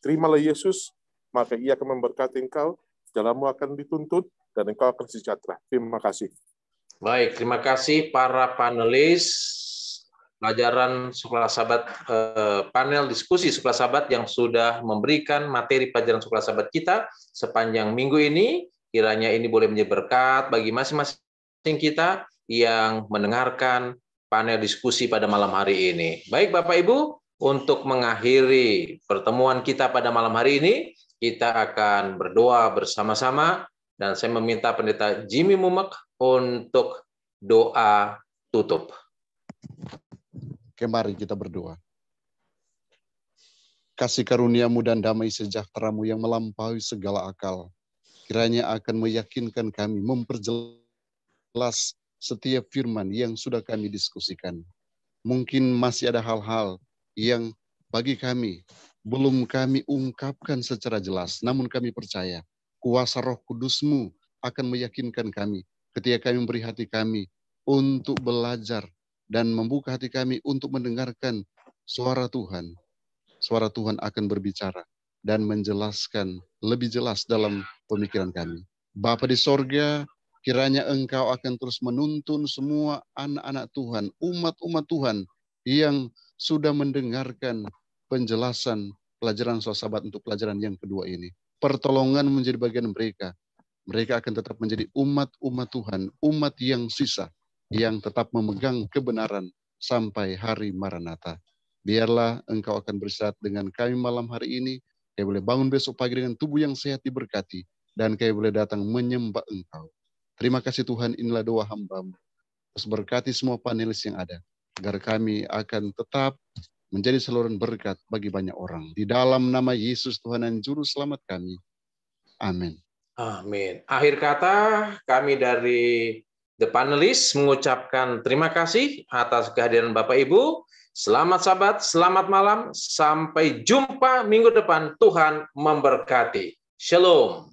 D: Terimalah Yesus, maka Ia akan memberkati engkau, jalanmu akan dituntut, dan engkau akan sejahtera. Terima kasih.
A: Baik, terima kasih para panelis pelajaran Sekolah Sahabat, panel diskusi Sekolah Sahabat yang sudah memberikan materi pelajaran Sekolah Sahabat kita sepanjang minggu ini. Kiranya ini boleh menjadi berkat bagi masing-masing kita yang mendengarkan panel diskusi pada malam hari ini. Baik Bapak Ibu, untuk mengakhiri pertemuan kita pada malam hari ini, kita akan berdoa bersama-sama, dan saya meminta Pendeta Jimmy Mumek untuk doa tutup.
C: Oke, mari kita berdoa. Kasih karuniamu dan damai sejahteramu yang melampaui segala akal, kiranya akan meyakinkan kami, memperjelas setiap firman yang sudah kami diskusikan. Mungkin masih ada hal-hal yang bagi kami belum kami ungkapkan secara jelas, namun kami percaya kuasa Roh Kudus-Mu akan meyakinkan kami ketika kami memberi hati kami untuk belajar dan membuka hati kami untuk mendengarkan suara Tuhan. Suara Tuhan akan berbicara dan menjelaskan lebih jelas dalam pemikiran kami. Bapa di sorga, kiranya Engkau akan terus menuntun semua anak-anak Tuhan, umat-umat Tuhan yang sudah mendengarkan penjelasan pelajaran Sekolah Sahabat untuk pelajaran yang kedua ini. Pertolongan menjadi bagian mereka. Mereka akan tetap menjadi umat-umat Tuhan, umat yang sisa, yang tetap memegang kebenaran sampai hari Maranatha. Biarlah Engkau akan beristirahat dengan kami malam hari ini. Kami boleh bangun besok pagi dengan tubuh yang sehat diberkati, dan kami boleh datang menyembah Engkau. Terima kasih Tuhan, inilah doa hamba-Mu. Terus berkati semua panelis yang ada, agar kami akan tetap menjadi saluran berkat bagi banyak orang. Di dalam nama Yesus Tuhan dan Juru Selamat kami. Amin.
A: Amin. Akhir kata, kami dari The Panelists mengucapkan terima kasih atas kehadiran Bapak Ibu. Selamat Sabat, selamat malam. Sampai jumpa minggu depan. Tuhan memberkati. Shalom.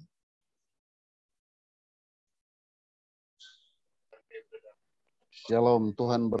C: Shalom, Tuhan